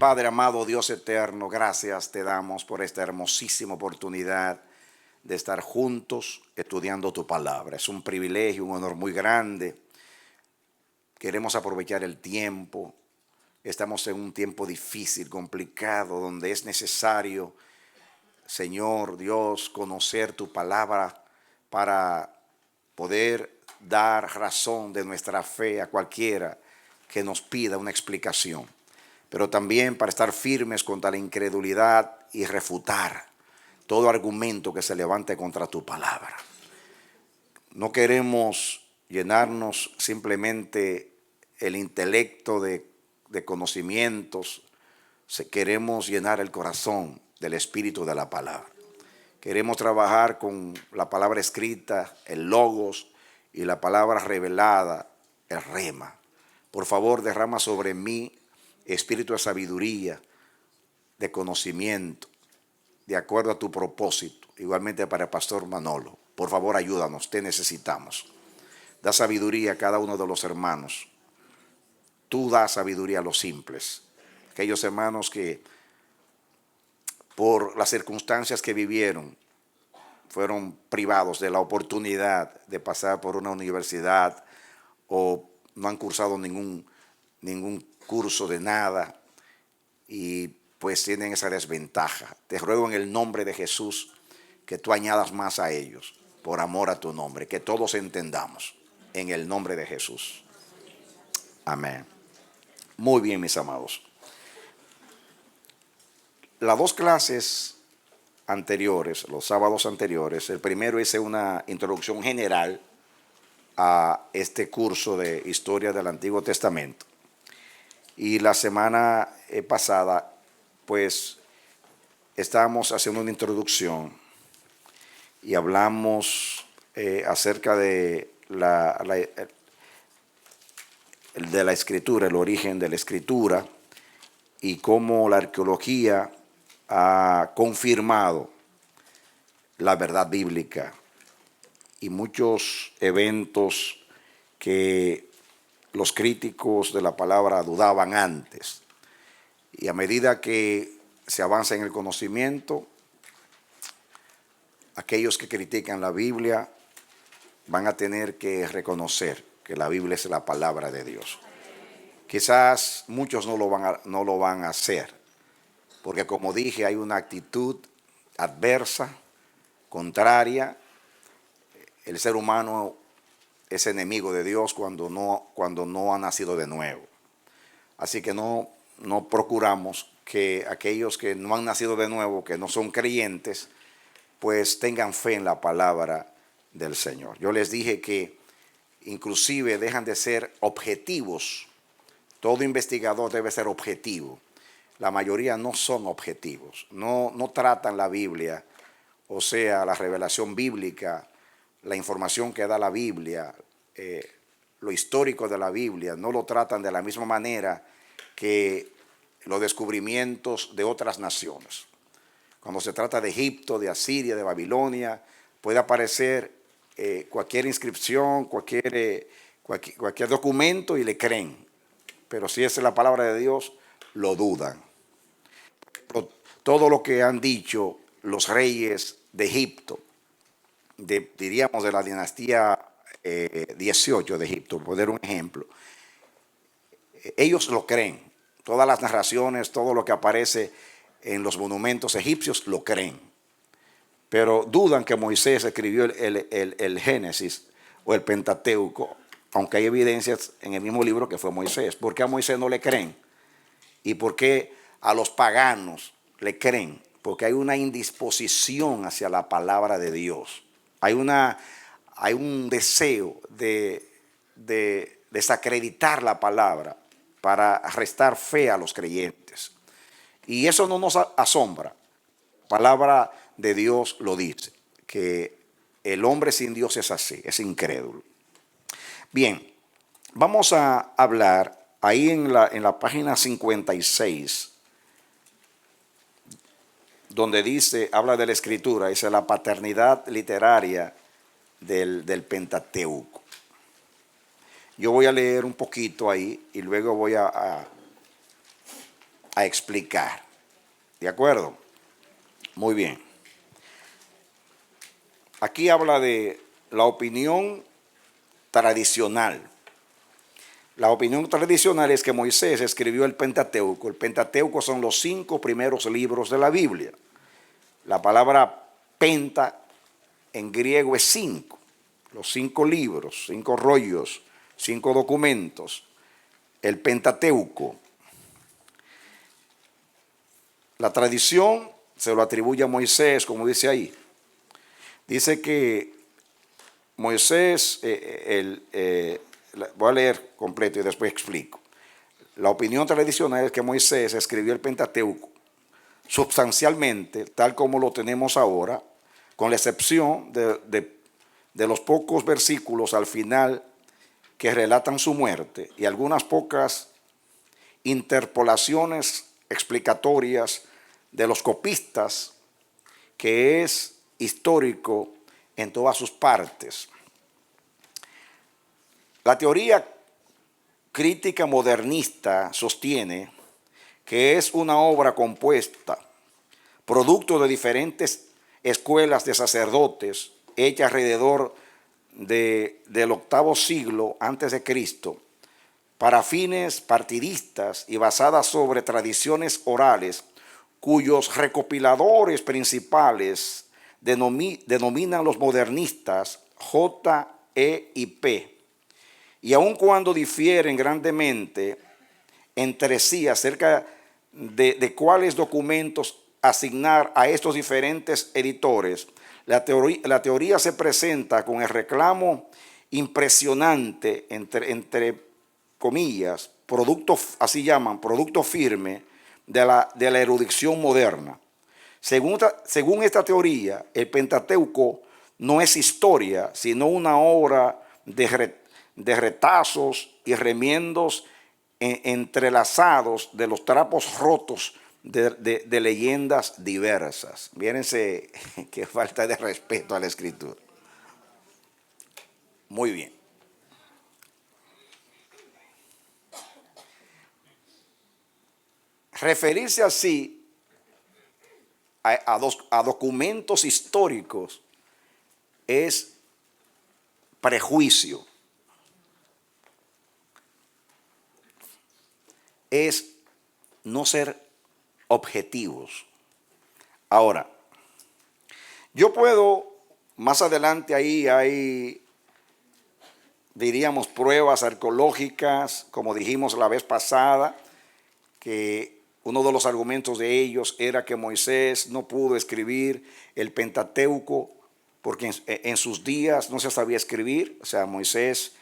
Padre amado, Dios eterno, gracias te damos por esta hermosísima oportunidad de estar juntos estudiando tu palabra. Es un privilegio, un honor muy grande. Queremos aprovechar el tiempo. Estamos en un tiempo difícil, complicado, donde es necesario, Señor Dios, conocer tu palabra para poder dar razón de nuestra fe a cualquiera que nos pida una explicación, pero también para estar firmes contra la incredulidad y refutar todo argumento que se levante contra tu palabra. No queremos llenarnos simplemente el intelecto de conocimientos, queremos llenar el corazón del espíritu de la palabra. Queremos trabajar con la palabra escrita, el logos, y la palabra revelada, el rema. Por favor, derrama sobre mí espíritu de sabiduría, de conocimiento, de acuerdo a tu propósito. Igualmente para el pastor Manolo. Por favor, ayúdanos, te necesitamos. Da sabiduría a cada uno de los hermanos. Tú das sabiduría a los simples. Aquellos hermanos que por las circunstancias que vivieron fueron privados de la oportunidad de pasar por una universidad o no han cursado ningún curso de nada y pues tienen esa desventaja. Te ruego en el nombre de Jesús que tú añadas más a ellos por amor a tu nombre, que todos entendamos en el nombre de Jesús. Amén. Muy bien, mis amados. Las dos clases anteriores, los sábados anteriores, el primero hice una introducción general a este curso de historia del Antiguo Testamento. Y la semana pasada, pues, estábamos haciendo una introducción y hablamos acerca de la escritura, el origen de la escritura y cómo la arqueología ha confirmado la verdad bíblica y muchos eventos que los críticos de la palabra dudaban antes. Y a medida que se avanza en el conocimiento, aquellos que critican la Biblia van a tener que reconocer que la Biblia es la palabra de Dios. Quizás muchos no lo van a hacer, porque como dije, hay una actitud adversa, contraria. El ser humano es enemigo de Dios cuando no ha nacido de nuevo. Así que no procuramos que aquellos que no han nacido de nuevo, que no son creyentes, pues tengan fe en la palabra del Señor. Yo les dije que inclusive dejan de ser objetivos. Todo investigador debe ser objetivo. La mayoría no son objetivos, no tratan la Biblia, o sea, la revelación bíblica, la información que da la Biblia, lo histórico de la Biblia, no lo tratan de la misma manera que los descubrimientos de otras naciones. Cuando se trata de Egipto, de Asiria, de Babilonia, puede aparecer cualquier inscripción, cualquier documento y le creen. Pero si es la palabra de Dios, lo dudan. Todo lo que han dicho los reyes de Egipto, diríamos de la dinastía 18 de Egipto, por poner un ejemplo, ellos lo creen. Todas las narraciones, todo lo que aparece en los monumentos egipcios lo creen. Pero dudan que Moisés escribió el Génesis o el Pentateuco, aunque hay evidencias en el mismo libro que fue Moisés. ¿Por qué a Moisés no le creen? ¿Y por qué a los paganos le creen? Porque hay una indisposición hacia la palabra de Dios. Hay un deseo de desacreditar la palabra para restar fe a los creyentes. Y eso no nos asombra. La palabra de Dios lo dice, que el hombre sin Dios es así, es incrédulo. Bien, vamos a hablar ahí en la página 56, donde habla de la escritura, dice la paternidad literaria del Pentateuco. Yo voy a leer un poquito ahí y luego voy a a explicar. ¿De acuerdo? Muy bien. Aquí habla de la opinión tradicional. La opinión tradicional es que Moisés escribió el Pentateuco. El Pentateuco son los 5 primeros libros de la Biblia. La palabra penta en griego es 5. Los 5 libros, 5 rollos, 5 documentos. El Pentateuco. La tradición se lo atribuye a Moisés, como dice ahí. Dice que Moisés, voy a leer completo y después explico. La opinión tradicional es que Moisés escribió el Pentateuco sustancialmente, tal como lo tenemos ahora, con la excepción de los pocos versículos al final que relatan su muerte y algunas pocas interpolaciones explicatorias de los copistas, que es histórico en todas sus partes. La teoría crítica modernista sostiene que es una obra compuesta, producto de diferentes escuelas de sacerdotes, hecha alrededor del octavo siglo antes de Cristo, para fines partidistas y basada sobre tradiciones orales, cuyos recopiladores principales denominan los modernistas J, E y P. Y aun cuando difieren grandemente entre sí acerca de cuáles documentos asignar a estos diferentes editores, la teoría se presenta con el reclamo impresionante, entre comillas, producto, así llaman, producto firme de la erudición moderna. Según esta teoría, el Pentateuco no es historia, sino una obra de retazos y remiendos entrelazados de los trapos rotos de leyendas diversas. Mírense qué falta de respeto a la Escritura. Muy bien. Referirse así a documentos históricos es prejuicio. Es no ser objetivos. Ahora, yo puedo, más adelante ahí hay, diríamos, pruebas arqueológicas, como dijimos la vez pasada, que uno de los argumentos de ellos era que Moisés no pudo escribir el Pentateuco porque en sus días no se sabía escribir. O sea, Moisés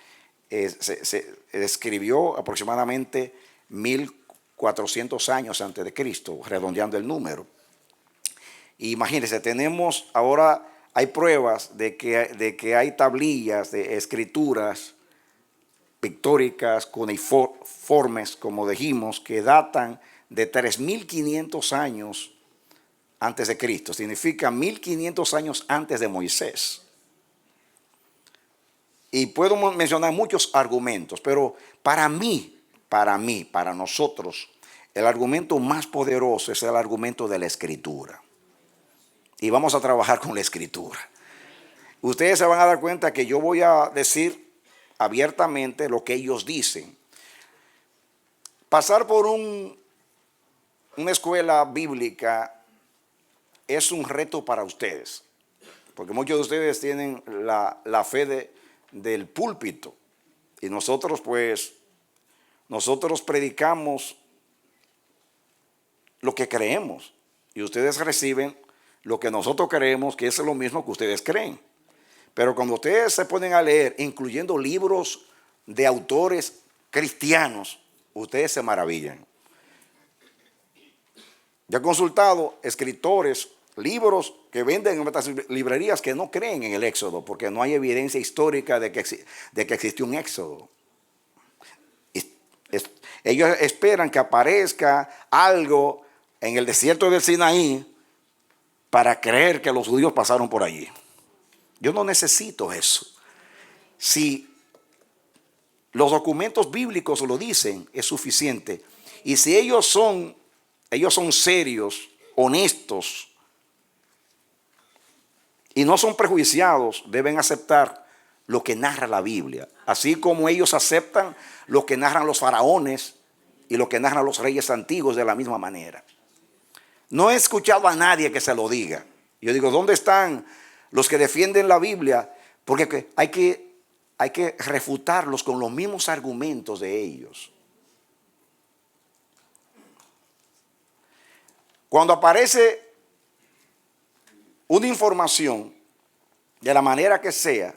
se escribió aproximadamente 1400 años antes de Cristo, redondeando el número. Imagínense, tenemos ahora, hay pruebas de que hay tablillas de escrituras pictóricas, cuneiformes, como dijimos, que datan de 3500 años antes de Cristo. Significa 1500 años antes de Moisés. Y puedo mencionar muchos argumentos, pero para nosotros, el argumento más poderoso es el argumento de la Escritura. Y vamos a trabajar con la Escritura. Ustedes se van a dar cuenta que yo voy a decir abiertamente lo que ellos dicen. Pasar por una escuela bíblica es un reto para ustedes, porque muchos de ustedes tienen la fe del púlpito, y nosotros predicamos lo que creemos, y ustedes reciben lo que nosotros creemos, que es lo mismo que ustedes creen. Pero cuando ustedes se ponen a leer, incluyendo libros de autores cristianos, ustedes se maravillan. Yo he consultado escritores, libros que venden en estas librerías que no creen en el Éxodo, porque no hay evidencia histórica de que existió un Éxodo. Ellos esperan que aparezca algo en el desierto del Sinaí para creer que los judíos pasaron por allí. Yo no necesito eso. Si los documentos bíblicos lo dicen, es suficiente. Y si ellos son ellos son serios, honestos y no son prejuiciados, deben aceptar lo que narra la Biblia, así como ellos aceptan lo que narran los faraones y lo que narran los reyes antiguos de la misma manera. No he escuchado a nadie que se lo diga. Yo digo, ¿dónde están los que defienden la Biblia? Porque hay que refutarlos con los mismos argumentos de ellos. Cuando aparece una información, de la manera que sea,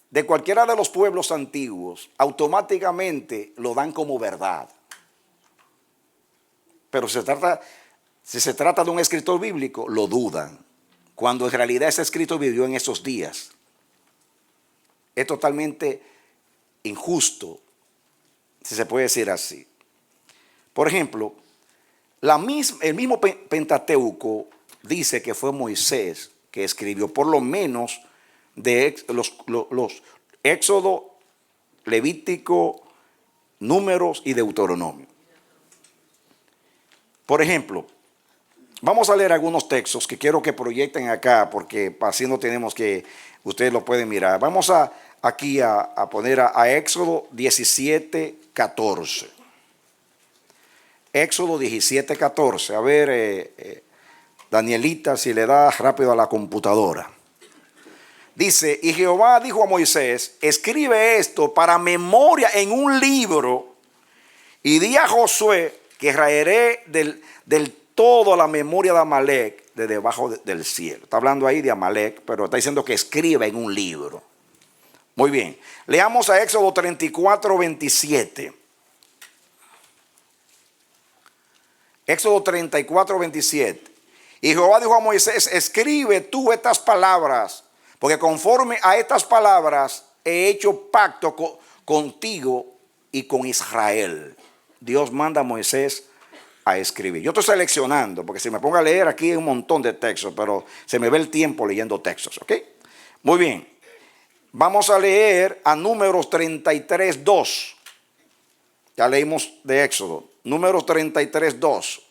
de cualquiera de los pueblos antiguos, automáticamente lo dan como verdad. Pero si se trata de un escritor bíblico, lo dudan, cuando en realidad ese escritor vivió en esos días. Es totalmente injusto, si se puede decir así. Por ejemplo, el mismo Pentateuco dice que fue Moisés que escribió por lo menos de los Éxodo, Levítico, Números y Deuteronomio. Por ejemplo, vamos a leer algunos textos que quiero que proyecten acá, porque así no tenemos que, ustedes lo pueden mirar. Vamos aquí a poner a Éxodo 17, 14. Éxodo 17, 14. A ver, Danielita, si le da rápido a la computadora. Dice, y Jehová dijo a Moisés, escribe esto para memoria en un libro y di a Josué que raeré del todo la memoria de Amalek de debajo del cielo. Está hablando ahí de Amalek, pero está diciendo que escriba en un libro. Muy bien, leamos a Éxodo 34, 27. Éxodo 34, 27. Y Jehová dijo a Moisés, escribe tú estas palabras, porque conforme a estas palabras he hecho pacto contigo y con Israel. Dios manda a Moisés a escribir. Yo estoy seleccionando, porque si me pongo a leer aquí hay un montón de textos, pero se me ve el tiempo leyendo textos, ¿ok? Muy bien. Vamos a leer a Números 33, 2. Ya leímos de Éxodo. Números 33, 2.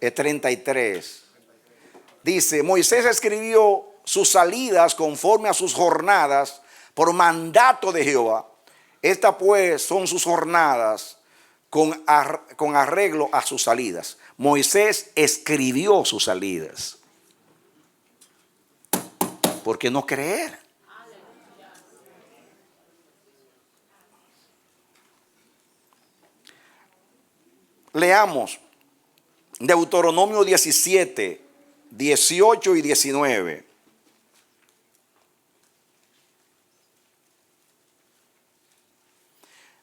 Es 33. Dice, Moisés escribió sus salidas conforme a sus jornadas por mandato de Jehová. Estas pues son sus jornadas con arreglo a sus salidas. Moisés escribió sus salidas. ¿Por qué no creer? Leamos Deuteronomio 17, 18 y 19.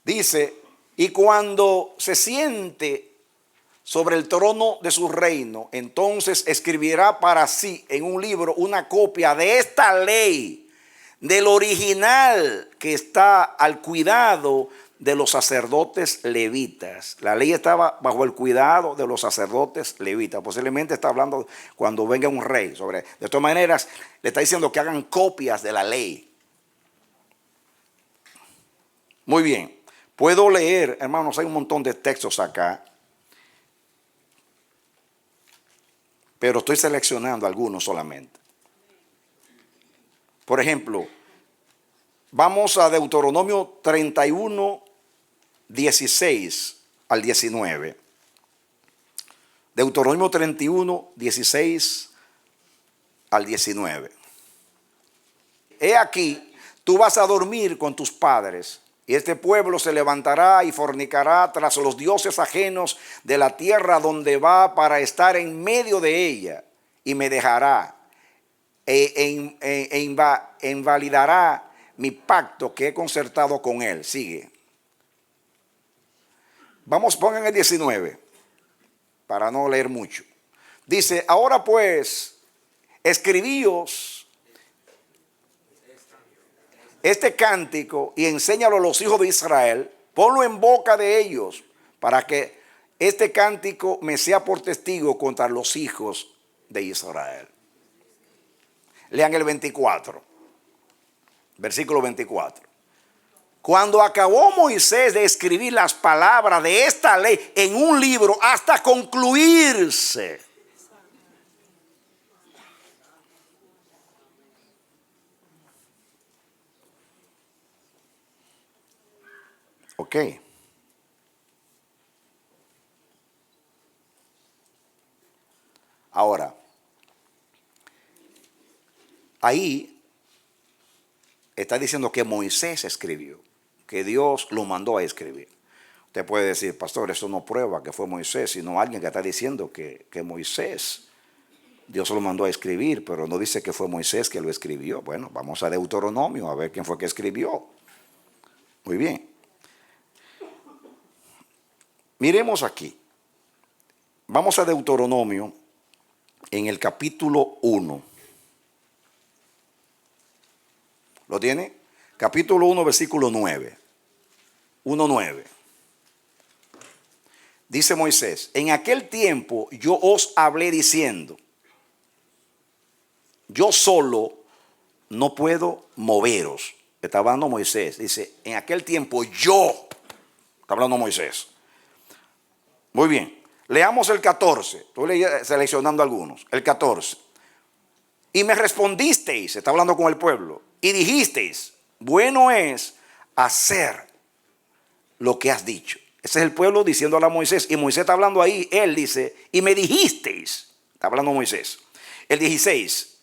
Dice, y cuando se siente sobre el trono de su reino, entonces escribirá para sí en un libro una copia de esta ley, del original que está al cuidado de los sacerdotes levitas. La ley estaba bajo el cuidado de los sacerdotes levitas. Posiblemente está hablando cuando venga un rey. De todas maneras, le está diciendo que hagan copias de la ley. Muy bien. Puedo leer, hermanos, hay un montón de textos acá, pero estoy seleccionando algunos solamente. Por ejemplo, vamos a Deuteronomio 31, 16 al 19. Deuteronomio 31, 16 al 19. He aquí, tú vas a dormir con tus padres, y este pueblo se levantará y fornicará tras los dioses ajenos de la tierra donde va para estar en medio de ella, y me dejará e invalidará mi pacto que he concertado con él. Sigue. Vamos, pongan el 19, para no leer mucho. Dice, ahora pues, escribíos este cántico y enséñalo a los hijos de Israel, ponlo en boca de ellos, para que este cántico me sea por testigo contra los hijos de Israel. Lean el 24, versículo 24. Cuando acabó Moisés de escribir las palabras de esta ley en un libro hasta concluirse. Ok. Ahora, ahí está diciendo que Moisés escribió, que Dios lo mandó a escribir. Usted puede decir, pastor, eso no prueba que fue Moisés, sino alguien que está diciendo que Moisés, Dios lo mandó a escribir, pero no dice que fue Moisés que lo escribió. Bueno, vamos a Deuteronomio a ver quién fue que escribió. Muy bien. Miremos aquí. Vamos a Deuteronomio en el capítulo 1. ¿Lo tiene? Capítulo 1, versículo 9. 1:9. Dice Moisés, en aquel tiempo yo os hablé diciendo, yo solo no puedo moveros. Está hablando Moisés. Dice, en aquel tiempo yo. Está hablando Moisés. Muy bien. Leamos el 14. Estoy seleccionando algunos. El 14. Y me respondisteis, está hablando con el pueblo, y dijisteis, bueno es hacer lo que has dicho. Ese es el pueblo diciéndole a Moisés. Y Moisés está hablando ahí. Él dice, y me dijisteis. Está hablando Moisés. El 16.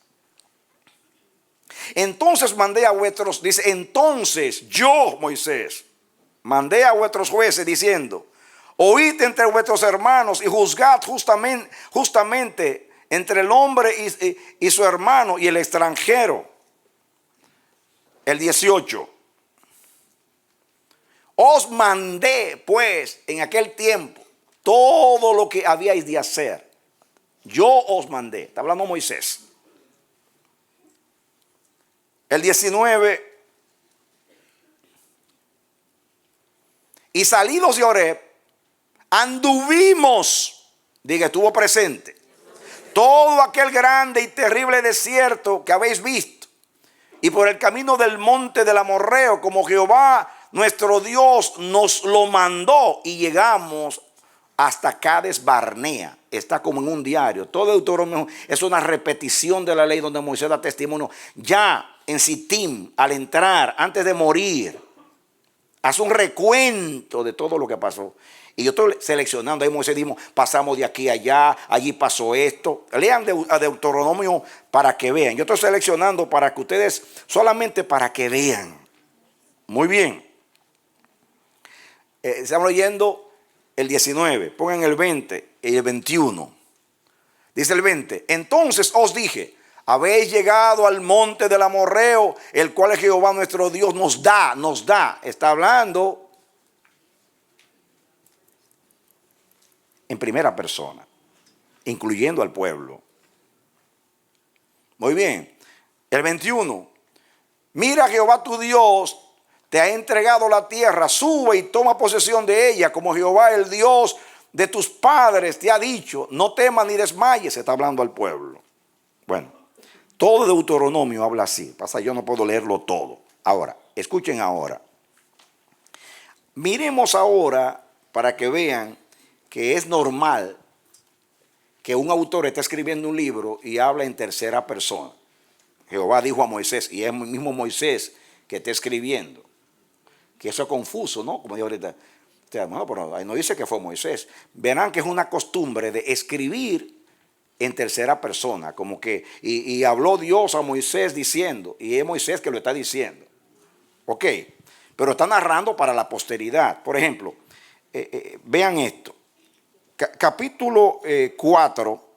Entonces mandé a vuestros, dice, entonces yo, Moisés, mandé a vuestros jueces diciendo, oíd entre vuestros hermanos y juzgad justamente entre el hombre y su hermano y el extranjero. El 18. Os mandé pues en aquel tiempo todo lo que habíais de hacer. Yo os mandé. Está hablando Moisés. El 19. Y salidos de Horeb, anduvimos, diga, estuvo presente, todo aquel grande y terrible desierto que habéis visto, y por el camino del monte del Amorreo, como Jehová nuestro Dios nos lo mandó, y llegamos hasta Cades Barnea. Está como en un diario. Todo Deuteronomio es una repetición de la ley donde Moisés da testimonio. Ya en Sittim, al entrar, antes de morir, hace un recuento de todo lo que pasó. Y yo estoy seleccionando, ahí Moisés dijo, pasamos de aquí a allá, allí pasó esto. Lean a Deuteronomio para que vean. Yo estoy seleccionando para que ustedes, solamente para que vean. Muy bien. Estamos leyendo el 19, pongan el 20 y el 21. Dice el 20, entonces os dije, habéis llegado al monte del Amorreo, el cual Jehová nuestro Dios nos da. Está hablando en primera persona, incluyendo al pueblo. Muy bien. El 21. Mira, Jehová tu Dios te ha entregado la tierra, sube y toma posesión de ella, como Jehová el Dios de tus padres te ha dicho, no temas ni desmayes. Está hablando al pueblo. Bueno, todo Deuteronomio habla así. Pasa, yo no puedo leerlo todo. Ahora, escuchen ahora. Miremos ahora para que vean que es normal que un autor esté escribiendo un libro y habla en tercera persona. Jehová dijo a Moisés, y es el mismo Moisés que está escribiendo. Que eso es confuso, ¿no? Como digo ahorita, no, pero ahí no dice que fue Moisés. Verán que es una costumbre de escribir en tercera persona, como que, y habló Dios a Moisés diciendo, y es Moisés que lo está diciendo. Ok, pero está narrando para la posteridad. Por ejemplo, vean esto. Capítulo 4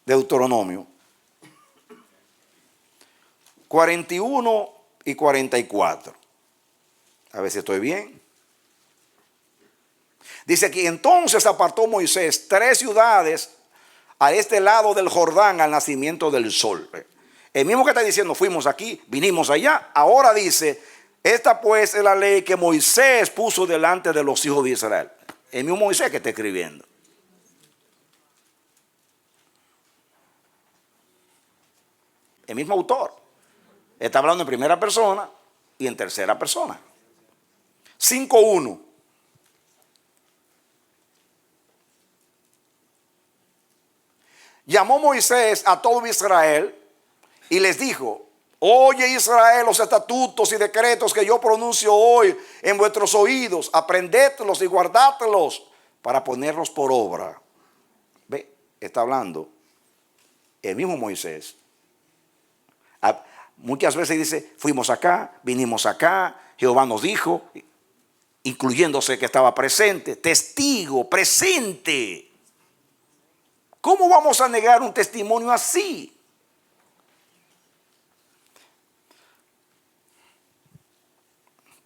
de Deuteronomio, 41 y 44. A ver si estoy bien. Dice aquí, entonces apartó Moisés 3 ciudades a este lado del Jordán al nacimiento del sol. El mismo que está diciendo, fuimos aquí, vinimos allá. Ahora dice, esta pues es la ley que Moisés puso delante de los hijos de Israel. El mismo Moisés que está escribiendo. el mismo autor. Está hablando en primera persona y en tercera persona. 5:1. Llamó Moisés a todo Israel y les dijo: oye Israel, los estatutos y decretos que yo pronuncio hoy en vuestros oídos, aprendedlos y guardadlos para ponerlos por obra. Ve, está hablando el mismo Moisés. Muchas veces dice: fuimos acá, vinimos acá, Jehová nos dijo, incluyéndose que estaba presente, testigo, presente. ¿Cómo vamos a negar un testimonio así?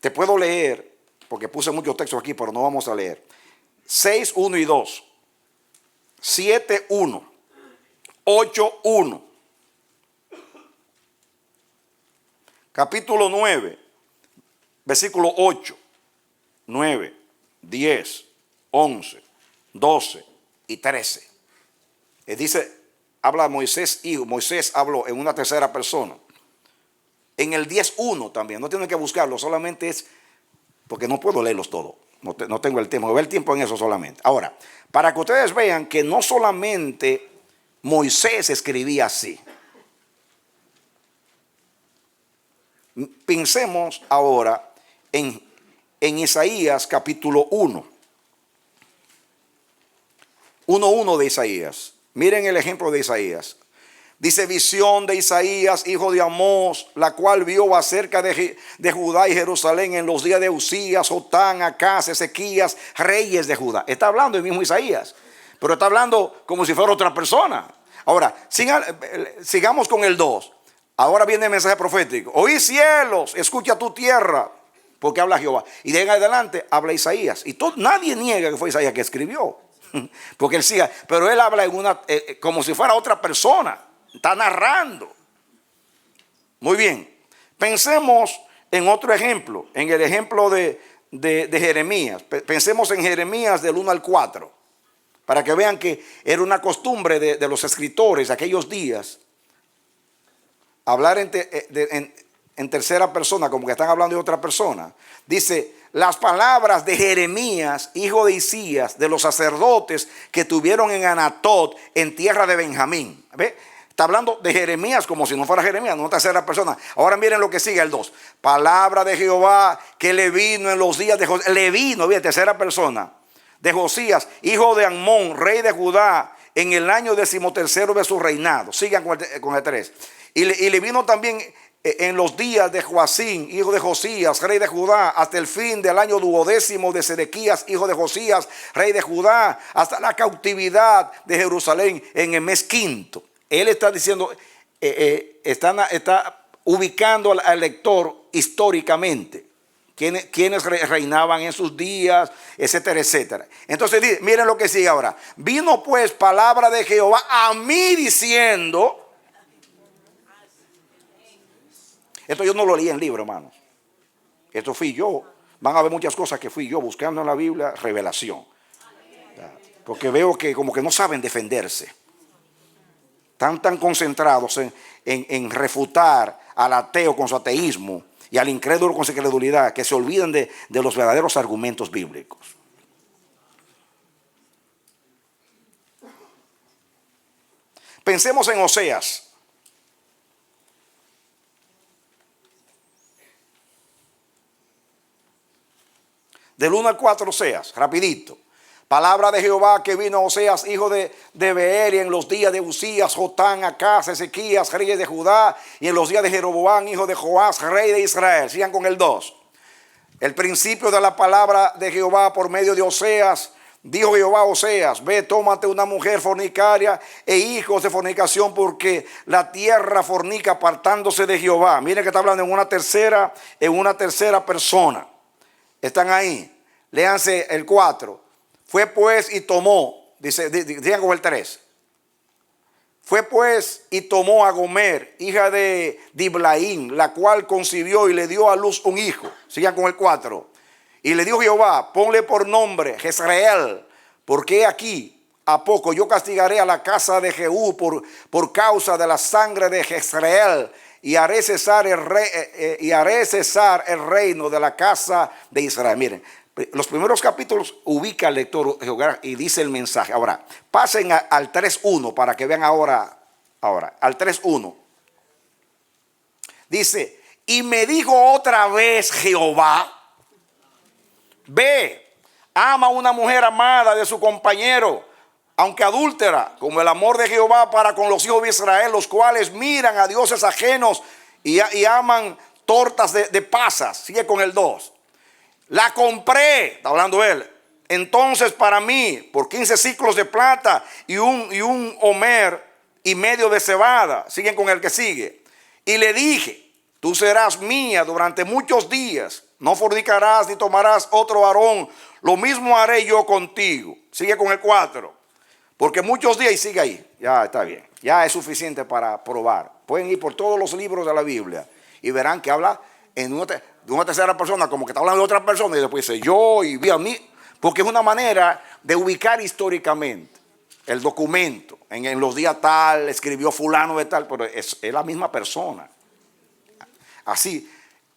Te puedo leer, porque puse muchos textos aquí, pero no vamos a leer. 6:1 y 2, 7:1, 8:1, capítulo 9, versículo 8, 9, 10, 11, 12 y 13. Dice, habla Moisés, hijo. Moisés habló en una tercera persona. En el 10:1 también, no tienen que buscarlo, solamente es, porque no puedo leerlos todos, no tengo el tiempo, voy a ver el tiempo en eso solamente. Ahora, para que ustedes vean que no solamente Moisés escribía así. Pensemos ahora en Isaías capítulo 1. 1:1 de Isaías. Miren el ejemplo de Isaías. Dice: visión de Isaías, hijo de Amós, la cual vio acerca de Judá y Jerusalén en los días de Usías, Jotán, Acaz, Ezequías, reyes de Judá. Está hablando el mismo Isaías, pero está hablando como si fuera otra persona. Ahora, sigamos con el 2. Ahora viene el mensaje profético. Oí cielos, escucha tu tierra, porque habla Jehová. Y de ahí en adelante habla Isaías. Y nadie niega que fue Isaías que escribió, porque él sigue, pero él habla como si fuera otra persona. Está narrando. Muy bien. Pensemos en otro ejemplo, en el ejemplo de Jeremías. Pensemos en Jeremías del 1 al 4, para que vean que era una costumbre de los escritores de aquellos días hablar en tercera persona, como que están hablando de otra persona. Dice: las palabras de Jeremías, hijo de Isías, de los sacerdotes que tuvieron en Anatot, en tierra de Benjamín. ¿Ve? Está hablando de Jeremías como si no fuera Jeremías, no tercera persona. Ahora miren lo que sigue el 2. Palabra de Jehová que le vino en los días de Josías. Le vino, bien, tercera persona. De Josías, hijo de Amón, rey de Judá, en el año 13º de su reinado. Sigan con el 3. Y le vino también en los días de Joacín, hijo de Josías, rey de Judá, hasta el fin del año 12º de Sedequías, hijo de Josías, rey de Judá, hasta la cautividad de Jerusalén en el mes 5. Él está diciendo, está ubicando al lector históricamente, quienes reinaban en sus días, etcétera, etcétera. Entonces miren lo que sigue ahora. Vino pues palabra de Jehová a mí diciendo. Esto yo no lo leí en libro, hermanos. Esto fui yo. Van a ver muchas cosas que fui yo buscando en la Biblia, revelación. Porque veo que como que no saben defenderse. Están tan concentrados en refutar al ateo con su ateísmo y al incrédulo con su incredulidad, que se olvidan de los verdaderos argumentos bíblicos. Pensemos en Oseas. Del 1 al 4, Oseas, rapidito. Palabra de Jehová que vino a Oseas, hijo de Beeri, en los días de Usías, Jotán, Acaz, Ezequías, reyes de Judá, y en los días de Jeroboam, hijo de Joás, rey de Israel. Sigan con el 2. El principio de la palabra de Jehová por medio de Oseas. Dijo Jehová a Oseas: ve, tómate una mujer fornicaria e hijos de fornicación, porque la tierra fornica apartándose de Jehová. Miren que está hablando en una tercera persona. Están ahí. Léanse el 4. Fue pues y tomó, digan con el 3. Fue pues y tomó a Gomer, hija de Diblaim, la cual concibió y le dio a luz un hijo. Sigan con el 4. Y le dijo Jehová: ponle por nombre Jezreel, porque aquí a poco yo castigaré a la casa de Jehú por causa de la sangre de Jezreel, y haré cesar el reino de la casa de Israel. Miren, los primeros capítulos ubica al lector y dice el mensaje. Ahora, pasen al 3.1 para que vean ahora, al 3.1. Dice, y me dijo otra vez Jehová, ve, ama a una mujer amada de su compañero, aunque adúltera, como el amor de Jehová para con los hijos de Israel, los cuales miran a dioses ajenos y aman tortas de pasas. Sigue con el 2. La compré, está hablando él, entonces para mí, por 15 ciclos de plata y un homer y medio de cebada. Siguen con el que sigue. Y le dije, tú serás mía durante muchos días, no fornicarás ni tomarás otro varón, lo mismo haré yo contigo. Sigue con el 4. Porque muchos días, y sigue ahí, ya está bien, ya es suficiente para probar. Pueden ir por todos los libros de la Biblia y verán que habla de una tercera persona, como que está hablando de otra persona, y después dice yo y vi a mí, porque es una manera de ubicar históricamente el documento. En los días tal, escribió fulano de tal, pero es la misma persona. Así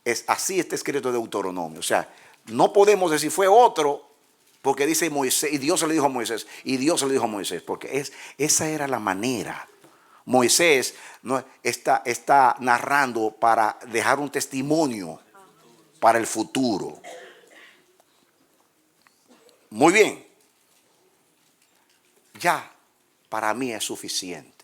está escrito en Deuteronomio. O sea, no podemos decir fue otro, porque dice Moisés, y Dios se le dijo a Moisés, y Dios se le dijo a Moisés, porque esa era la manera. Moisés está narrando para dejar un testimonio para el futuro. Muy bien. Ya, para mí es suficiente.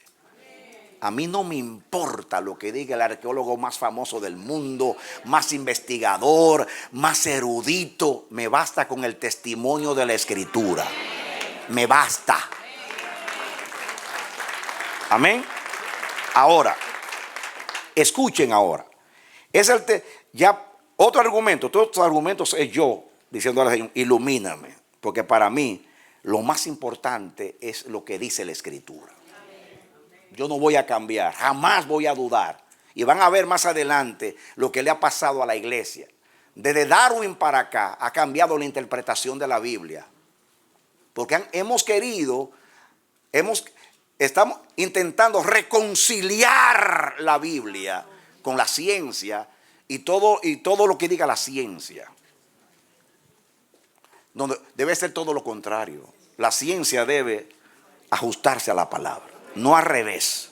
A mí no me importa lo que diga el arqueólogo más famoso del mundo, más investigador, más erudito. Me basta con el testimonio de la Escritura. Me basta. Amén. Ahora, escuchen ahora. Ya otro argumento, todos estos argumentos es yo diciéndole al Señor, ilumíname. Porque para mí lo más importante es lo que dice la Escritura. Yo no voy a cambiar, jamás voy a dudar. Y van a ver más adelante lo que le ha pasado a la iglesia. Desde Darwin para acá ha cambiado la interpretación de la Biblia. Porque estamos intentando reconciliar la Biblia con la ciencia y todo lo que diga la ciencia. Donde debe ser todo lo contrario. La ciencia debe ajustarse a la palabra. No al revés.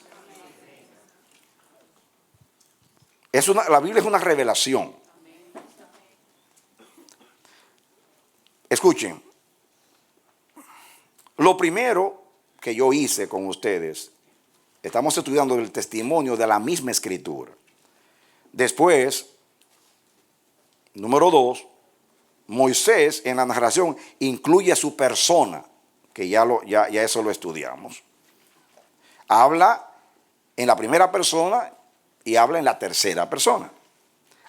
La Biblia es una revelación. Escuchen. Lo primero que yo hice con ustedes, estamos estudiando el testimonio de la misma Escritura. Después, número 2, Moisés en la narración incluye a su persona, que ya eso lo estudiamos. Habla en la primera persona y habla en la tercera persona.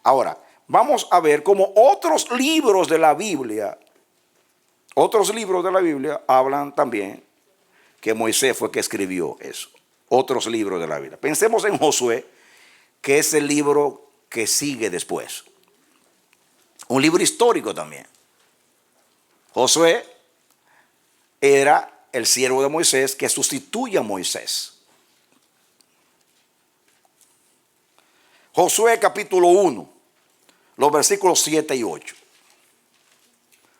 Ahora, vamos a ver cómo otros libros de la Biblia hablan también que Moisés fue que escribió eso. Otros libros de la Biblia. Pensemos en Josué, que es el libro que sigue después. Un libro histórico también. Josué era el siervo de Moisés que sustituye a Moisés. Josué capítulo 1, los versículos 7 y 8.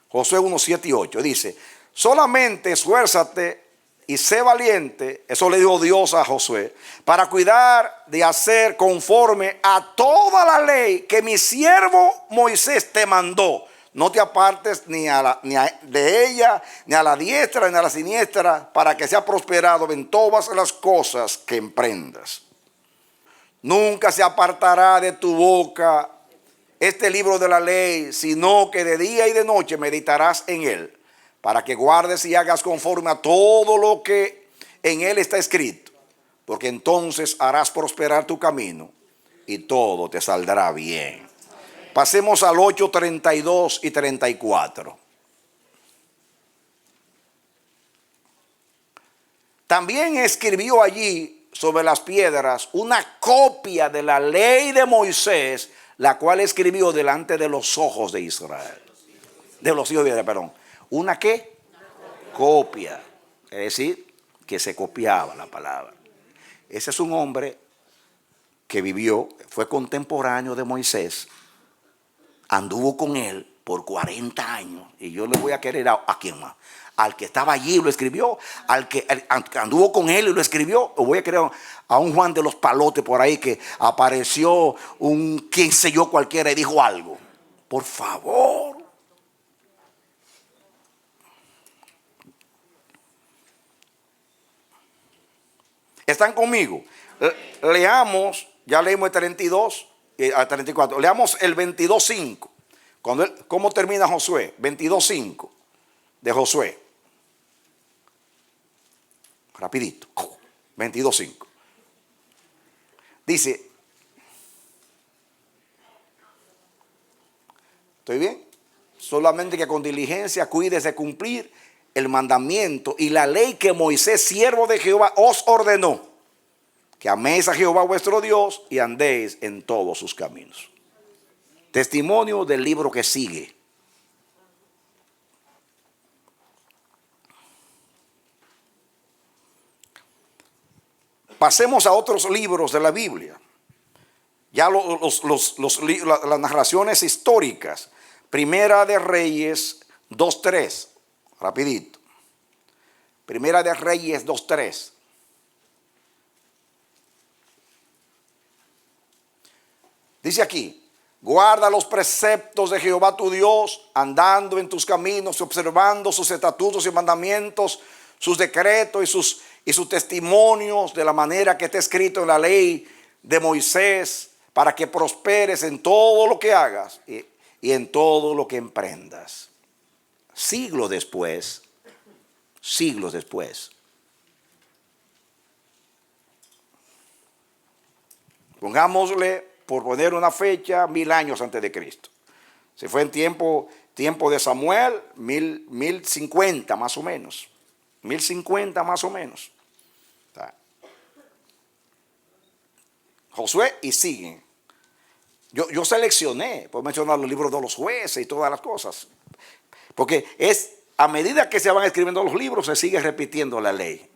Josué 1, 7 y 8 dice, solamente esfuérzate y sé valiente, eso le dijo Dios a Josué, para cuidar de hacer conforme a toda la ley que mi siervo Moisés te mandó. No te apartes de ella, ni a la diestra, ni a la siniestra, para que sea prosperado en todas las cosas que emprendas. Nunca se apartará de tu boca este libro de la ley, sino que de día y de noche meditarás en él, para que guardes y hagas conforme a todo lo que en él está escrito, porque entonces harás prosperar tu camino y todo te saldrá bien. Pasemos al 8, 32 y 34. También escribió allí sobre las piedras una copia de la ley de Moisés, la cual escribió delante de los ojos de Israel. De los hijos de Israel, perdón. ¿Una qué? Copia. es decir, que se copiaba la palabra. Ese es un hombre que vivió, fue contemporáneo de Moisés, anduvo con él por 40 años, y yo le voy a querer a quién más, al que estaba allí y lo escribió, al que anduvo con él y lo escribió, o voy a querer a un Juan de los Palotes por ahí que apareció un quien sé yo cualquiera y dijo algo. Por favor. ¿Están conmigo? Leamos, ya leímos el 32 al 34, leamos el 22:5. ¿Cómo termina Josué? 22:5 de Josué. Rapidito. 22:5. Dice, ¿estoy bien? Solamente que con diligencia cuides de cumplir el mandamiento y la ley que Moisés, siervo de Jehová, os ordenó, que améis a Jehová vuestro Dios y andéis en todos sus caminos. Testimonio del libro que sigue. Pasemos a otros libros de la Biblia. Ya las narraciones históricas. Primera de Reyes 2:3. Rapidito. Primera de Reyes 2:3. Dice aquí, guarda los preceptos de Jehová tu Dios, andando en tus caminos, observando sus estatutos y mandamientos, sus decretos y sus testimonios de la manera que está escrito en la ley de Moisés, para que prosperes en todo lo que hagas y en todo lo que emprendas. Siglos después, pongámosle, por poner una fecha, 1000 años antes de Cristo. Se fue en tiempo de Samuel, 1050 más o menos. 1050 más o menos. Josué y siguen. Yo seleccioné, por mencionar los libros de los jueces y todas las cosas. Porque a medida que se van escribiendo los libros, se sigue repitiendo la ley.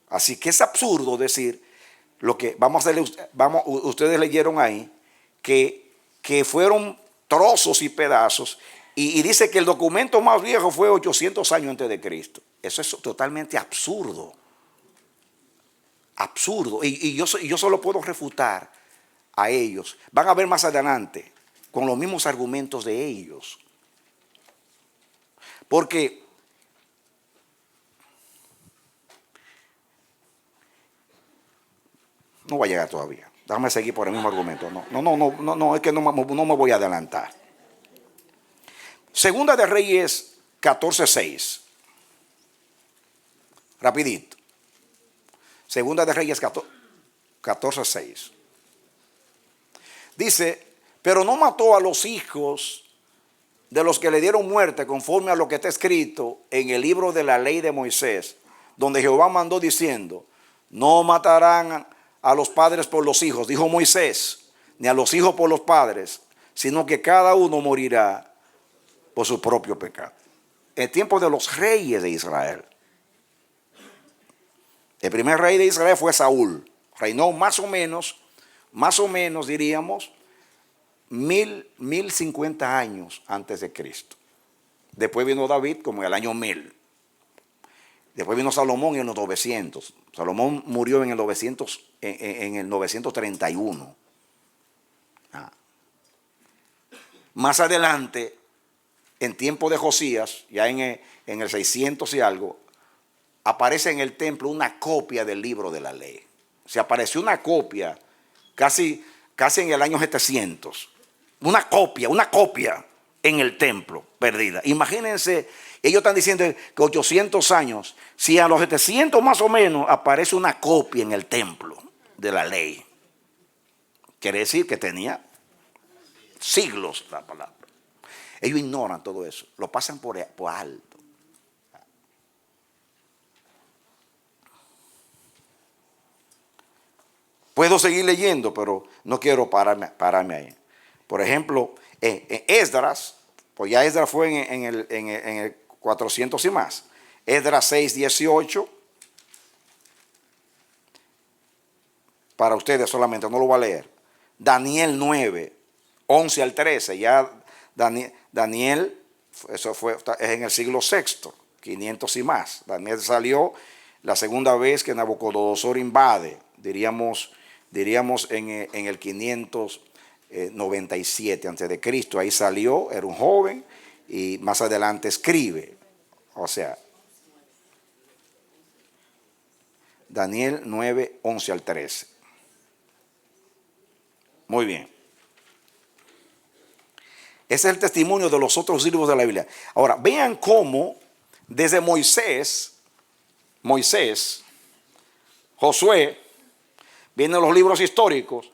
Así que es absurdo decir lo que ustedes leyeron ahí, que fueron trozos y pedazos, y dice que el documento más viejo fue 800 años antes de Cristo. Eso es totalmente absurdo. Absurdo. Y yo solo puedo refutar a ellos. Van a ver más adelante con los mismos argumentos de ellos. Porque no va a llegar todavía. Déjame seguir por el mismo argumento. No, es que no me voy a adelantar. Segunda de Reyes 14:6. Rapidito. Segunda de Reyes 14:6. Dice, pero no mató a los hijos de los que le dieron muerte conforme a lo que está escrito en el libro de la ley de Moisés, donde Jehová mandó diciendo, no matarán a los padres por los hijos, dijo Moisés, ni a los hijos por los padres, sino que cada uno morirá por su propio pecado. En el tiempo de los reyes de Israel. El primer rey de Israel fue Saúl. Reinó más o menos diríamos, 1050 años antes de Cristo. Después vino David como en el año 1000. Después vino Salomón en los 900. Salomón murió en el 931. Más adelante, en tiempo de Josías, ya en el 600 y algo, aparece en el templo una copia del libro de la ley. Se apareció una copia casi en el año 700. Una copia en el templo perdida. Imagínense, ellos están diciendo que 800 años, si a los 700 más o menos aparece una copia en el templo de la ley, quiere decir que tenía siglos la palabra. Ellos ignoran todo eso, lo pasan por alto. Puedo seguir leyendo, pero no quiero pararme ahí. Por ejemplo, Esdras, pues ya Esdras fue en el 400 y más. Esdras 6:18. Para ustedes solamente, no lo voy a leer. Daniel 9:11 al 13. Ya Daniel, eso es en el siglo VI, 500 y más. Daniel salió la segunda vez que Nabucodonosor invade, diríamos en el 597 antes de Cristo. Ahí salió, era un joven y más adelante escribe. O sea, Daniel 9:11 al 13. Muy bien. Ese es el testimonio de los otros libros de la Biblia. Ahora, vean cómo desde Moisés, Josué, vienen los libros históricos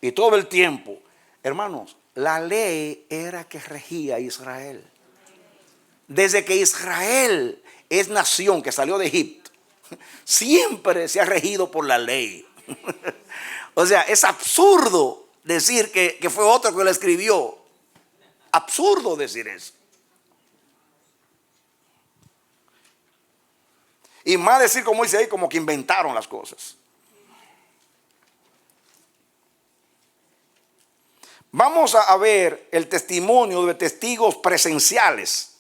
y todo el tiempo. Hermanos, la ley era que regía a Israel. Desde que Israel es nación que salió de Egipto, siempre se ha regido por la ley. O sea, es absurdo decir que fue otro que lo escribió. Absurdo decir eso. Y más decir, como dice ahí, como que inventaron las cosas. Vamos a ver el testimonio de testigos presenciales.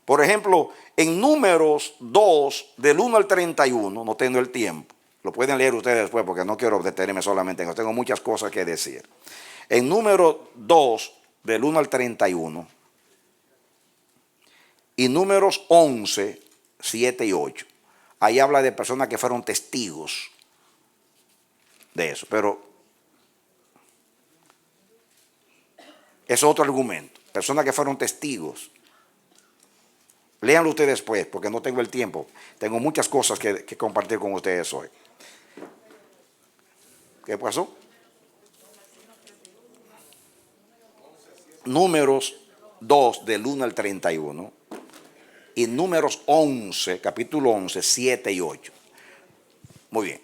Por ejemplo, en Números 2, del 1 al 31, no tengo el tiempo. Lo pueden leer ustedes después porque no quiero detenerme solamente en eso. Tengo muchas cosas que decir. En Números 2, del 1 al 31. Y Números 11, 7 y 8. Ahí habla de personas que fueron testigos de eso. Pero es otro argumento. Personas que fueron testigos. Léanlo ustedes después porque no tengo el tiempo. Tengo muchas cosas que compartir con ustedes hoy. ¿Qué pasó? Números 2, del 1 al 31. Y Números 11, capítulo 11, 7 y 8. Muy bien.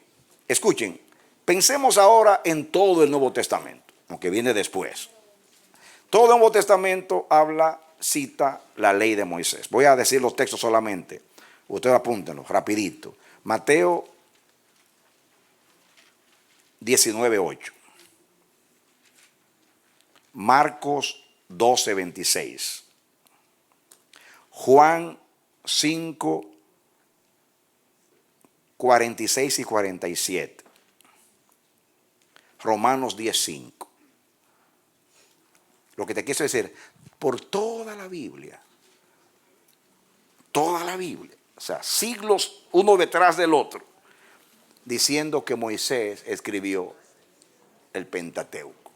Escuchen, pensemos ahora en todo el Nuevo Testamento, aunque viene después. Todo el Nuevo Testamento cita la ley de Moisés. Voy a decir los textos solamente. Ustedes apúntenlos rapidito. Mateo 19:8. Marcos 12:26. Juan 5:46 y 47. Romanos 10:5. Lo que te quiero decir, por toda la Biblia, o sea, siglos uno detrás del otro, diciendo que Moisés escribió el Pentateuco.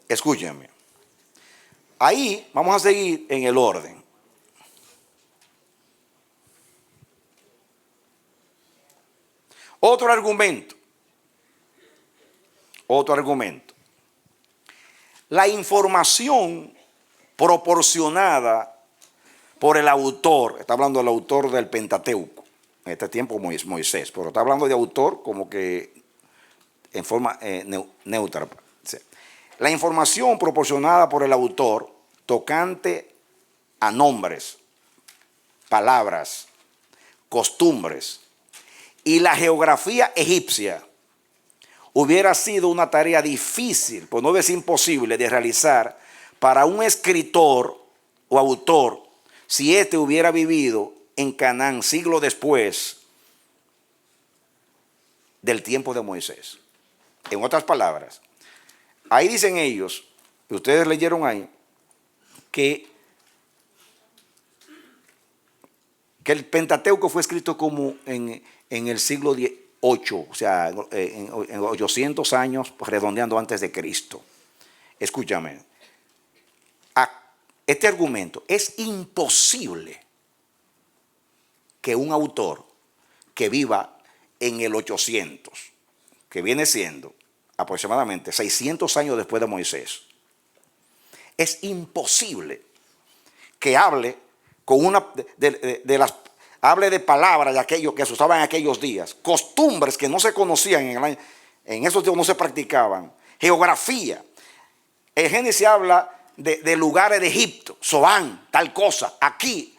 Escúchenme. Ahí vamos a seguir en el orden. Otro argumento. La información proporcionada por el autor, está hablando del autor del Pentateuco, en este tiempo Moisés, pero está hablando de autor como que en forma neutra. La información proporcionada por el autor tocante a nombres, palabras, costumbres y la geografía egipcia hubiera sido una tarea difícil, por no decir imposible, de realizar para un escritor o autor si éste hubiera vivido en Canaán siglo después del tiempo de Moisés. En otras palabras, ahí dicen ellos, y ustedes leyeron ahí, que el Pentateuco fue escrito como en el siglo VIII, o sea, en 800 años, redondeando antes de Cristo. Escúchame, este argumento, es imposible que un autor que viva en el 800, que viene siendo aproximadamente 600 años después de Moisés, es imposible que hable con una hable de palabras de aquello que se usaban en aquellos días, costumbres que no se conocían en esos tiempos no se practicaban. Geografía. El Génesis habla de lugares de Egipto, Zoán, tal cosa, aquí.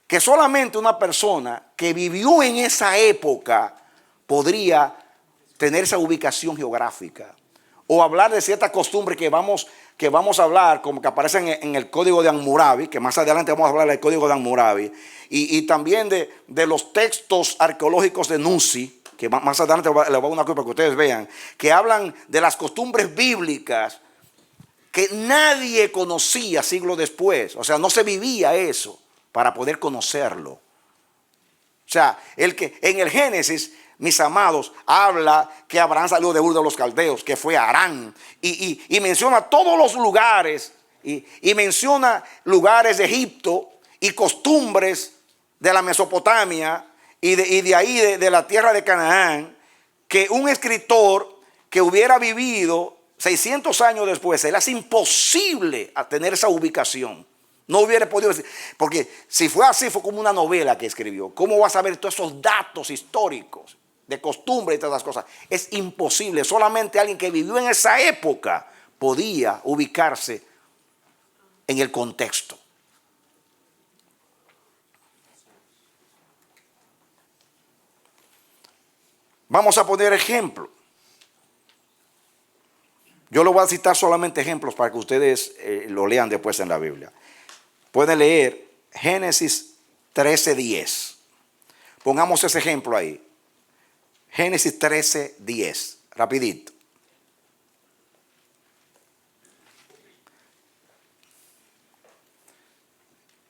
Que solamente una persona que vivió en esa época podría tener esa ubicación geográfica. O hablar de ciertas costumbres que vamos a hablar, como que aparecen en el Código de Hammurabi, que más adelante vamos a hablar del Código de Hammurabi, y también de los textos arqueológicos de Nunzi, que más adelante les voy a dar una cosa para que ustedes vean, que hablan de las costumbres bíblicas que nadie conocía siglos después. O sea, no se vivía eso para poder conocerlo. O sea, en el Génesis, mis amados, habla que Abraham salió de Ur de los Caldeos, que fue a Harán, y menciona todos los lugares, y menciona lugares de Egipto y costumbres de la Mesopotamia y de ahí, de la tierra de Canaán, que un escritor que hubiera vivido 600 años después, se le hace imposible a tener esa ubicación. No hubiera podido decir, porque si fue así, fue como una novela que escribió. ¿Cómo vas a ver todos esos datos históricos de costumbre y todas las cosas? Es imposible. Solamente alguien que vivió en esa época podía ubicarse en el contexto. Vamos a poner ejemplo. Yo le voy a citar solamente ejemplos para que ustedes lo lean después en la Biblia. Pueden leer Génesis 13:10. Pongamos ese ejemplo ahí. Génesis 13:10. Rapidito.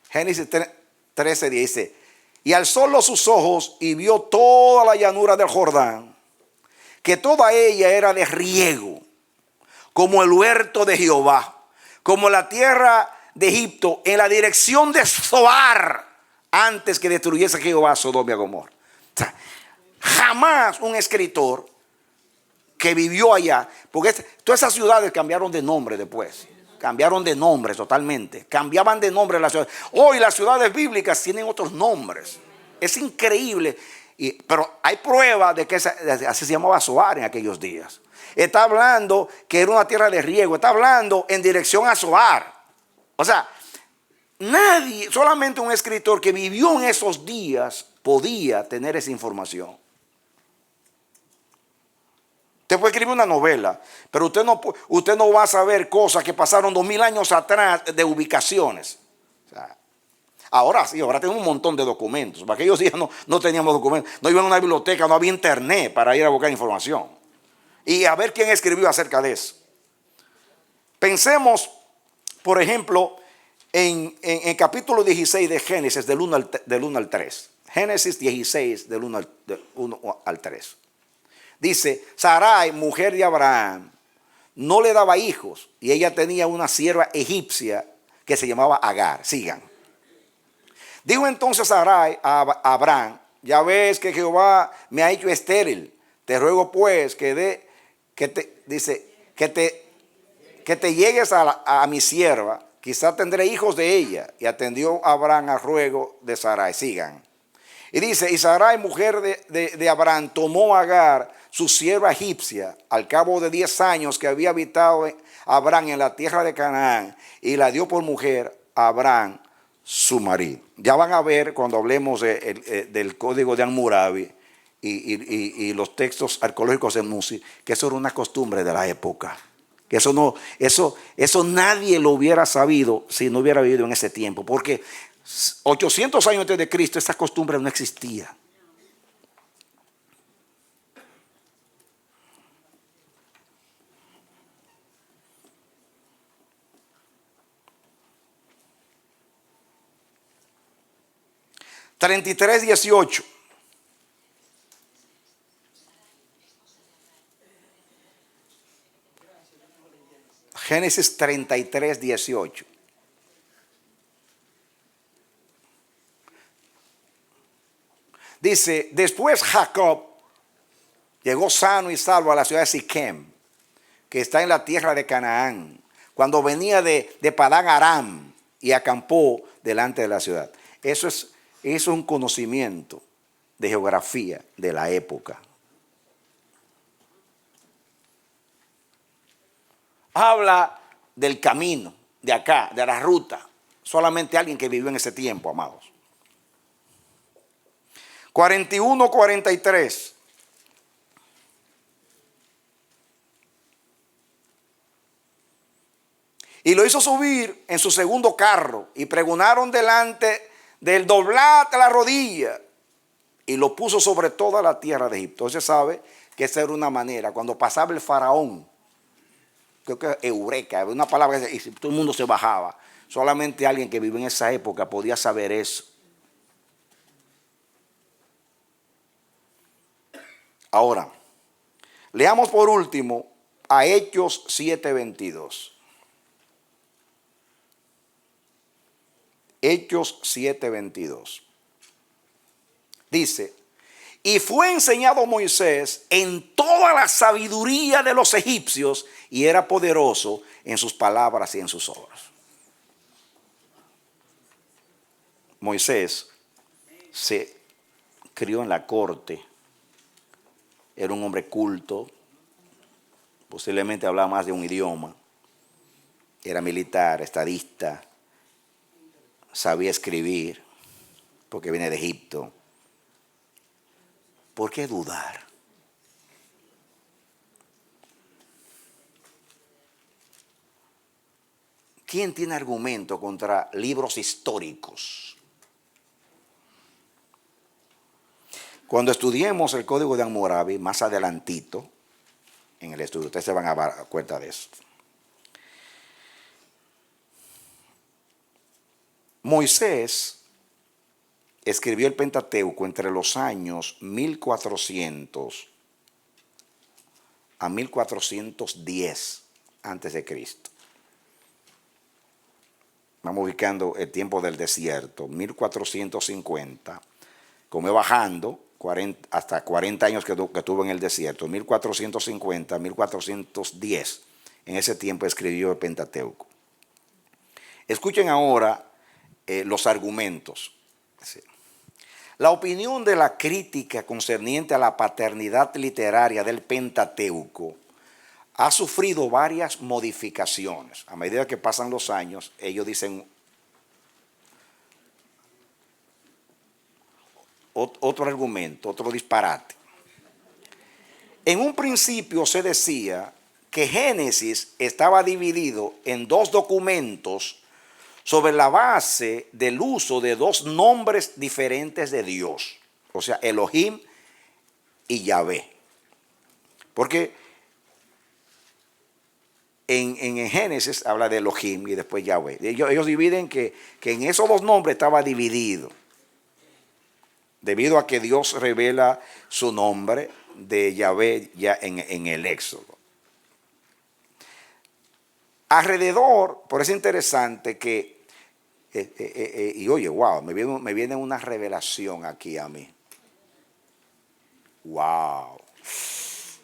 Génesis 13:10 dice: y alzó sus ojos y vio toda la llanura del Jordán, que toda ella era de riego, como el huerto de Jehová, como la tierra de Egipto, en la dirección de Zoar, antes que destruyese Jehová Sodoma y Gomorra. O sea, jamás un escritor que vivió allá, porque todas esas ciudades cambiaron de nombre después. Cambiaron de nombre totalmente. Cambiaban de nombre las ciudades. Hoy las ciudades bíblicas tienen otros nombres. Es increíble. Pero hay prueba de que así se llamaba Zoar en aquellos días. Está hablando que era una tierra de riego. Está hablando en dirección a Zoar. O sea, nadie, solamente un escritor que vivió en esos días podía tener esa información. Usted puede escribir una novela, pero usted no va a saber cosas que pasaron 2000 años atrás de ubicaciones. O sea, ahora sí, ahora tenemos un montón de documentos. Para aquellos días no teníamos documentos. No iba a una biblioteca, no había internet para ir a buscar información. Y a ver quién escribió acerca de eso. Pensemos, por ejemplo, en el capítulo 16 de Génesis, del 1 al 3. Génesis 16, del 1 al 3. Dice, Sarai, mujer de Abraham, no le daba hijos, y ella tenía una sierva egipcia que se llamaba Agar. Sigan. Dijo entonces Sarai a Abraham: ya ves que Jehová me ha hecho estéril. Te ruego pues que te llegues a mi sierva, quizá tendré hijos de ella. Y atendió Abraham al ruego de Sarai. Sigan. Y dice, y Sarai, mujer de Abraham, tomó a Agar, su sierva egipcia, al cabo de 10 años que había habitado Abraham en la tierra de Canaán, y la dio por mujer a Abraham, su marido. Ya van a ver cuando hablemos del Código de Hammurabi y los textos arqueológicos de Nunzi, que eso era una costumbre de la época. Que eso nadie lo hubiera sabido si no hubiera vivido en ese tiempo, porque 800 años antes de Cristo esa costumbre no existía. (33:18) Génesis 33:18. Dice, después Jacob llegó sano y salvo a la ciudad de Siquem, que está en la tierra de Canaán, cuando venía de Padán Aram, y acampó delante de la ciudad. Eso es un conocimiento de geografía de la época. habla del camino, de acá, de la ruta. Solamente alguien que vivió en ese tiempo, amados. 41, 43. Y lo hizo subir en su segundo carro y pregonaron delante del doblate la rodilla y lo puso sobre toda la tierra de Egipto. Entonces sabe que esa era una manera, cuando pasaba el faraón, creo que eureka, una palabra, y todo el mundo se bajaba. Solamente alguien que vivió en esa época podía saber eso. Ahora, leamos por último a Hechos 7:22. Hechos 7:22. Dice, y fue enseñado Moisés en toda la sabiduría de los egipcios y era poderoso en sus palabras y en sus obras. Moisés se crió en la corte, era un hombre culto, posiblemente hablaba más de un idioma, era militar, estadista, sabía escribir, porque viene de Egipto. ¿Por qué dudar? ¿Quién tiene argumento contra libros históricos? Cuando estudiemos el Código de Hammurabi, más adelantito, en el estudio, ustedes se van a dar cuenta de eso. Moisés escribió el Pentateuco entre los años 1400 a 1410 antes de Cristo. Vamos ubicando el tiempo del desierto, 1450, como bajando hasta 40 años que tuvo en el desierto, 1450, 1410. En ese tiempo escribió el Pentateuco. Escuchen ahora los argumentos. La opinión de la crítica concerniente a la paternidad literaria del Pentateuco ha sufrido varias modificaciones. A medida que pasan los años, ellos dicen otro argumento, otro disparate. En un principio se decía que Génesis estaba dividido en dos documentos sobre la base del uso de dos nombres diferentes de Dios, o sea, Elohim y Yahvé. Porque en Génesis habla de Elohim y después Yahvé. Ellos dividen que en esos dos nombres estaba dividido, debido a que Dios revela su nombre de Yahvé ya en el Éxodo. Alrededor, por eso es interesante que, y oye, wow, me viene una revelación aquí a mí. Wow,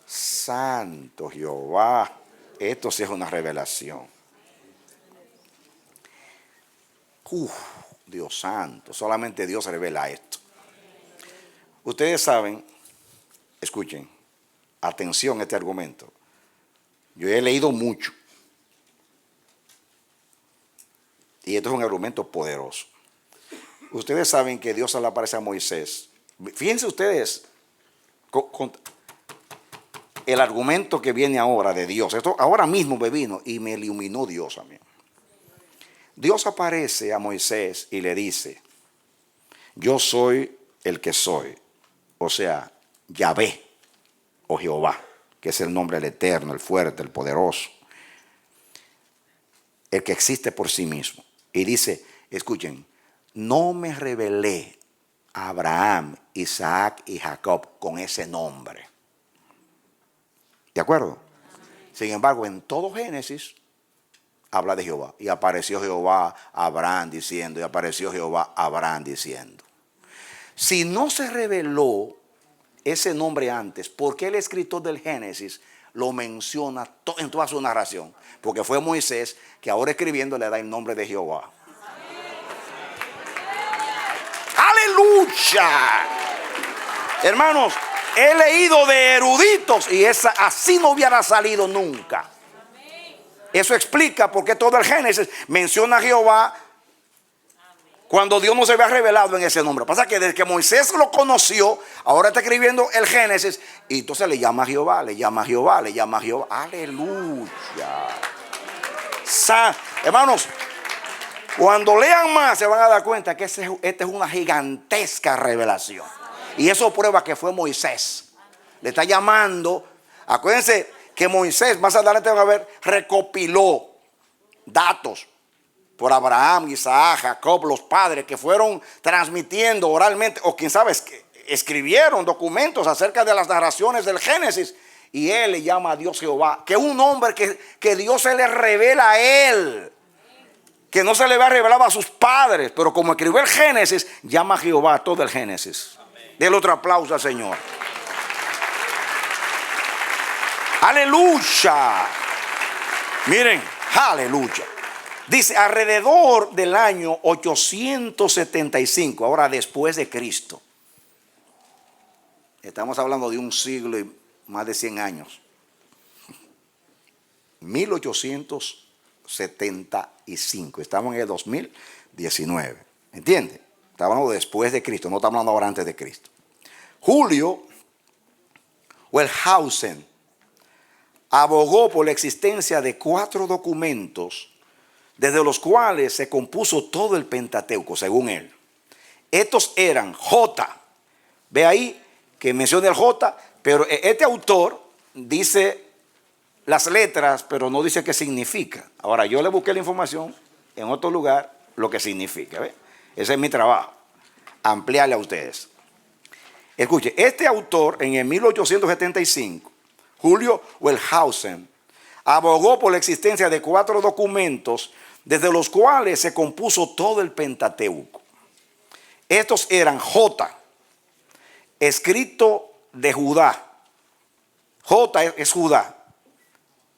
santo Jehová, esto sí es una revelación. Dios santo, solamente Dios revela esto. Ustedes saben, escuchen, atención a este argumento. Yo he leído mucho. Y esto es un argumento poderoso. Ustedes saben que Dios se le aparece a Moisés. Fíjense ustedes con el argumento que viene ahora de Dios. Esto ahora mismo me vino y me iluminó Dios a mí. Dios aparece a Moisés y le dice, yo soy el que soy. O sea, Yahvé o Jehová, que es el nombre del eterno, el fuerte, el poderoso. El que existe por sí mismo. Y dice, escuchen, no me revelé a Abraham, Isaac y Jacob con ese nombre. ¿De acuerdo? Sin embargo, en todo Génesis habla de Jehová. Y apareció Jehová a Abraham diciendo, y apareció Jehová a Abraham diciendo. Si no se reveló ese nombre antes, ¿por qué el escritor del Génesis lo menciona en toda su narración? Porque fue Moisés que ahora escribiendo le da el nombre de Jehová. ¡Aleluya! Hermanos, he leído de eruditos y así no hubiera salido nunca. Eso explica por qué todo el Génesis menciona a Jehová cuando Dios no se había revelado en ese nombre. Pasa que desde que Moisés lo conoció, ahora está escribiendo el Génesis y entonces le llama a Jehová, le llama a Jehová, le llama a Jehová. Aleluya. Hermanos, cuando lean más se van a dar cuenta que esta es una gigantesca revelación. Y eso prueba que fue Moisés. Le está llamando. Acuérdense que Moisés, más adelante van a ver, recopiló datos por Abraham, Isaac, Jacob, los padres que fueron transmitiendo oralmente, o quién sabe, escribieron documentos acerca de las narraciones del Génesis. Y él le llama a Dios Jehová, que es un nombre que Dios se le revela a él, que no se le va a revelar a sus padres, pero como escribió el Génesis, llama a Jehová a todo el Génesis. Denle otro aplauso al Señor. Aleluya. Miren, aleluya. Dice, alrededor del año 875, ahora después de Cristo. Estamos hablando de un siglo y más de 100 años. 1875. Estamos en el 2019. ¿Entiende? Estamos hablando después de Cristo, no estamos hablando ahora antes de Cristo. Julio Wellhausen abogó por la existencia de 4 documentos desde los cuales se compuso todo el Pentateuco, según él. Estos eran J. Ve ahí que menciona el J, pero este autor dice las letras, pero no dice qué significa. Ahora, yo le busqué la información en otro lugar, lo que significa. ¿Ve? Ese es mi trabajo, ampliarle a ustedes. Escuche, este autor en el 1875, Julio Wellhausen, abogó por la existencia de 4 documentos desde los cuales se compuso todo el Pentateuco. Estos eran J, escrito de Judá. J es Judá.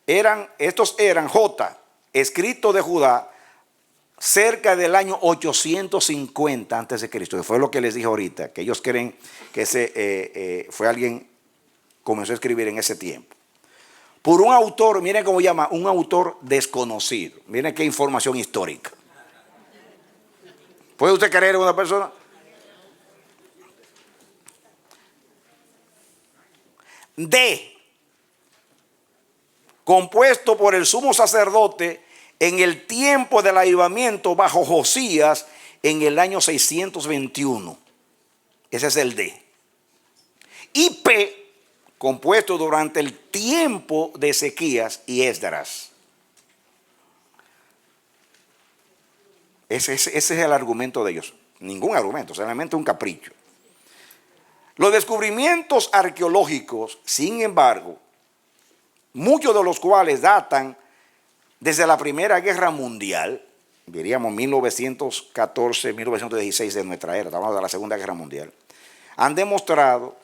Estos eran J, escrito de Judá, cerca del año 850 antes de Cristo. Fue lo que les dije ahorita, que ellos creen que ese fue alguien comenzó a escribir en ese tiempo. Por un autor, miren cómo llama, un autor desconocido. Miren qué información histórica. ¿Puede usted creer en una persona? D, compuesto por el sumo sacerdote en el tiempo del avivamiento bajo Josías en el año 621. Ese es el D. Y P, compuesto durante el tiempo de Ezequías y Esdras. Ese es el argumento de ellos. Ningún argumento, solamente un capricho. Los descubrimientos arqueológicos, sin embargo, muchos de los cuales datan desde la Primera Guerra Mundial, diríamos 1914, 1916 de nuestra era, estamos hablando de la Segunda Guerra Mundial, han demostrado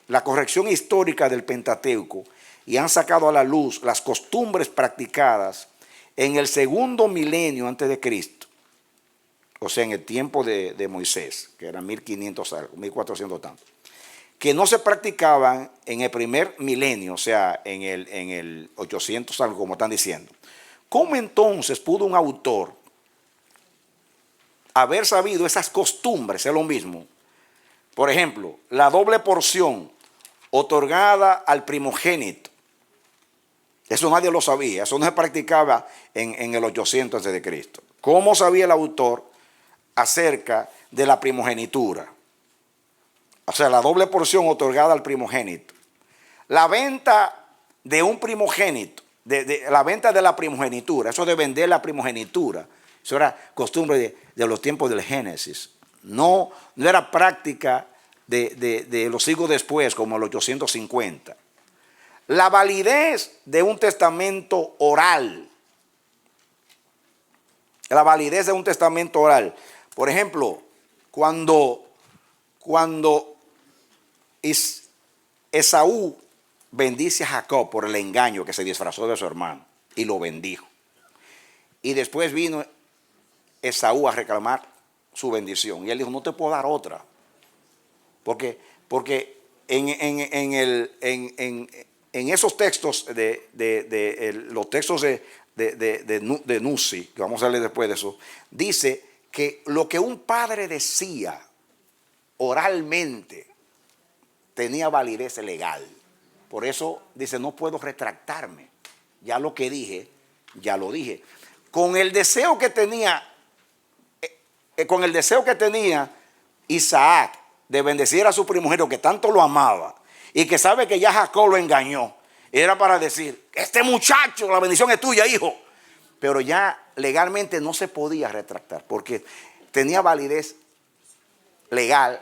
la corrección histórica del Pentateuco y han sacado a la luz las costumbres practicadas en el segundo milenio antes de Cristo, o sea, en el tiempo de Moisés, que eran 1500 algo, 1400 tanto, que no se practicaban en el primer milenio, o sea, en el 800 algo, como están diciendo. ¿Cómo entonces pudo un autor haber sabido esas costumbres? Es lo mismo. Por ejemplo, la doble porción otorgada al primogénito. Eso nadie lo sabía, eso no se practicaba en el 800 a.C. ¿Cómo sabía el autor acerca de la primogenitura? O sea, la doble porción otorgada al primogénito. La venta de un primogénito, la venta de la primogenitura, eso de vender la primogenitura, eso era costumbre de los tiempos del Génesis. No era práctica de los siglos después, como el 850. La validez de un testamento oral. La validez de un testamento oral. Por ejemplo, cuando Esaú bendice a Jacob por el engaño que se disfrazó de su hermano y lo bendijo. Y después vino Esaú a reclamar su bendición. Y él dijo, no te puedo dar otra. Porque en esos textos los textos de Nuzzi, que vamos a leer después de eso, dice que lo que un padre decía oralmente tenía validez legal. Por eso dice, no puedo retractarme. Ya lo que dije, ya lo dije. Con el deseo que tenía Isaac de bendecir a su primogénito que tanto lo amaba y que sabe que ya Jacob lo engañó, era para decir, este muchacho, la bendición es tuya, hijo. Pero ya legalmente no se podía retractar porque tenía validez legal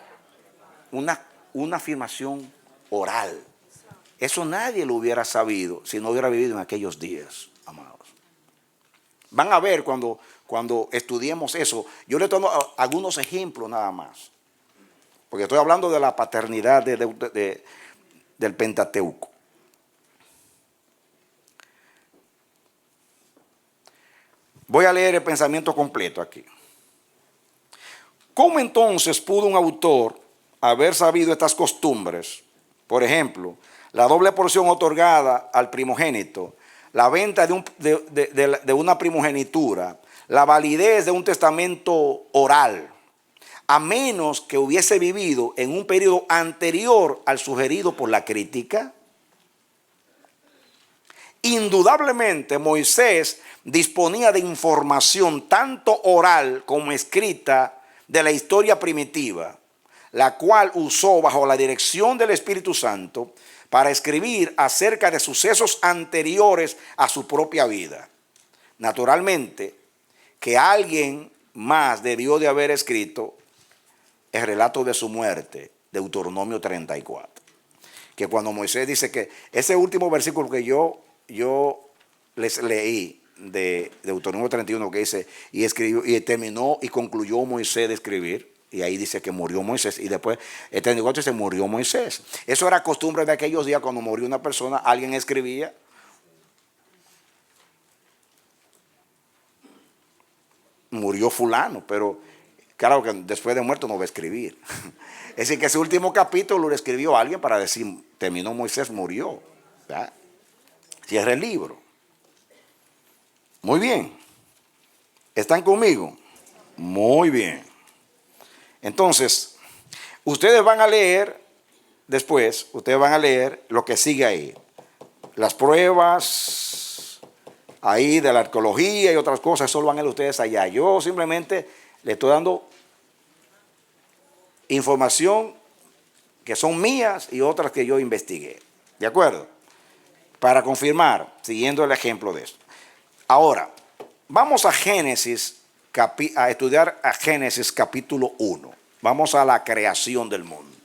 una afirmación oral. Eso nadie lo hubiera sabido si no hubiera vivido en aquellos días, amados. Van a ver cuando estudiemos eso. Yo les tomo algunos ejemplos nada más, porque estoy hablando de la paternidad del Pentateuco. Voy a leer el pensamiento completo aquí. ¿Cómo entonces pudo un autor haber sabido estas costumbres? Por ejemplo, la doble porción otorgada al primogénito, la venta de una primogenitura, la validez de un testamento oral, a menos que hubiese vivido en un periodo anterior al sugerido por la crítica. Indudablemente Moisés disponía de información tanto oral como escrita de la historia primitiva, la cual usó bajo la dirección del Espíritu Santo para escribir acerca de sucesos anteriores a su propia vida. Naturalmente, que alguien más debió de haber escrito el relato de su muerte, Deuteronomio 34. Que cuando Moisés dice que ese último versículo que yo les leí de Deuteronomio 31, que dice, y escribió, y terminó y concluyó Moisés de escribir, y ahí dice que murió Moisés, y después el 34 dice murió Moisés. Eso era costumbre de aquellos días. Cuando murió una persona, alguien escribía, murió fulano, pero claro que después de muerto no va a escribir. Es decir, que ese último capítulo lo escribió alguien para decir, terminó Moisés, murió. ¿Verdad? Cierra el libro. Muy bien. ¿Están conmigo? Muy bien. Entonces, ustedes van a leer después, lo que sigue ahí. Las pruebas ahí de la arqueología y otras cosas, eso lo van a leer ustedes allá. Yo simplemente le estoy dando información que son mías y otras que yo investigué. ¿De acuerdo? Para confirmar, siguiendo el ejemplo de esto. Ahora, vamos a Génesis, a estudiar a Génesis capítulo 1. Vamos a la creación del mundo.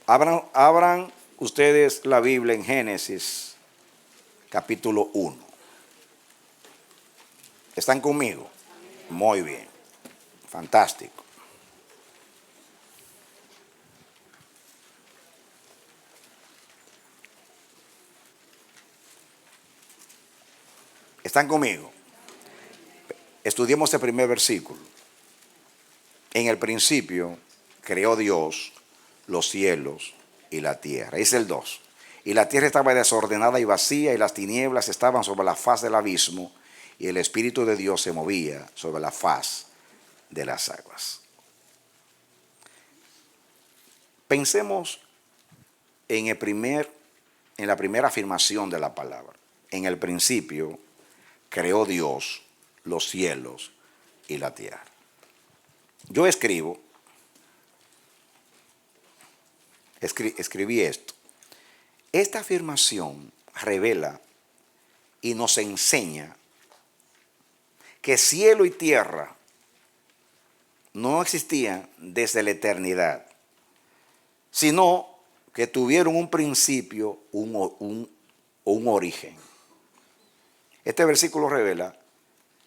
Abran ustedes la Biblia en Génesis capítulo 1. ¿Están conmigo? Muy bien. Fantástico. ¿Están conmigo? Estudiemos el primer versículo. En el principio creó Dios los cielos y la tierra. Es el 2. Y la tierra estaba desordenada y vacía, y las tinieblas estaban sobre la faz del abismo, y el Espíritu de Dios se movía sobre la faz de las aguas. Pensemos en la primera afirmación de la palabra. En el principio creó Dios los cielos y la tierra. Yo escribí esto. Esta afirmación revela y nos enseña que cielo y tierra no existían desde la eternidad, sino que tuvieron un principio, un origen. Este versículo revela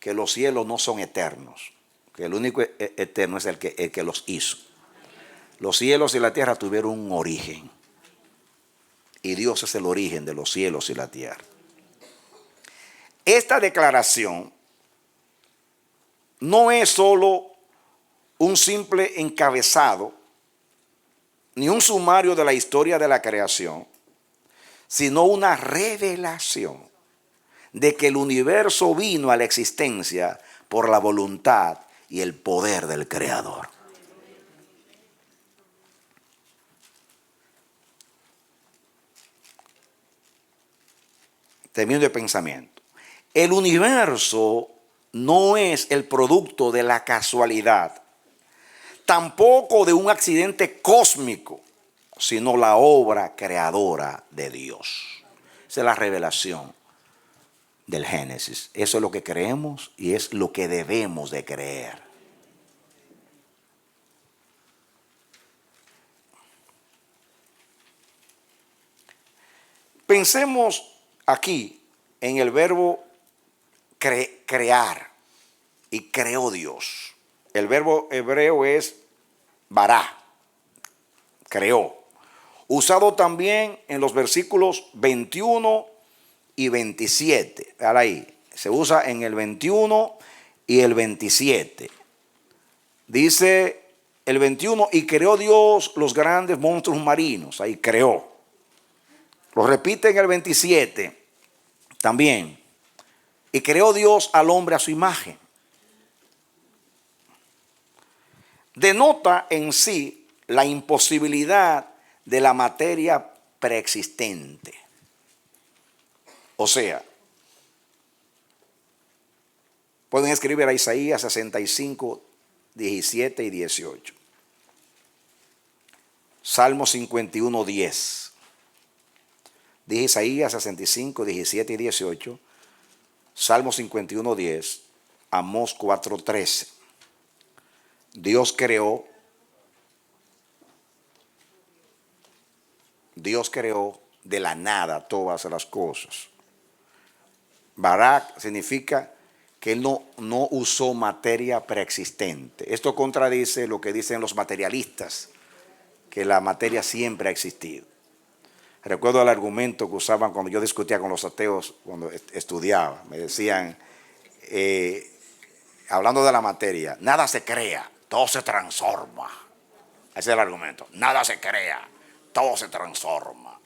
que los cielos no son eternos, que el único eterno es el que los hizo. Los cielos y la tierra tuvieron un origen, y Dios es el origen de los cielos y la tierra. Esta declaración no es solo un simple encabezado ni un sumario de la historia de la creación, sino una revelación de que el universo vino a la existencia por la voluntad y el poder del Creador. Termino de pensamiento. El universo no es el producto de la casualidad, tampoco de un accidente cósmico, sino la obra creadora de Dios. Esa es la revelación del Génesis. Eso es lo que creemos y es lo que debemos de creer. Pensemos aquí en el verbo crear, y creó Dios. El verbo hebreo es bará, creó. Usado también en los versículos 21 y 27. Ahora ahí, se usa en el 21 y el 27. Dice el 21, y creó Dios los grandes monstruos marinos. Ahí creó. Lo repite en el 27 también. Y creó Dios al hombre a su imagen. Denota en sí la imposibilidad de la materia preexistente. O sea, pueden escribir a Isaías 65, 17 y 18. Salmo 51, 10. Dije Isaías 65, 17 y 18. Salmo 51, 10. Amós 4, 13. Dios creó de la nada todas las cosas. Barak significa que él no usó materia preexistente. Esto contradice lo que dicen los materialistas, que la materia siempre ha existido. Recuerdo el argumento que usaban cuando yo discutía con los ateos, cuando estudiaba. Me decían, hablando de la materia, nada se crea, todo se transforma. Ese es el argumento. Nada se crea, todo se transforma.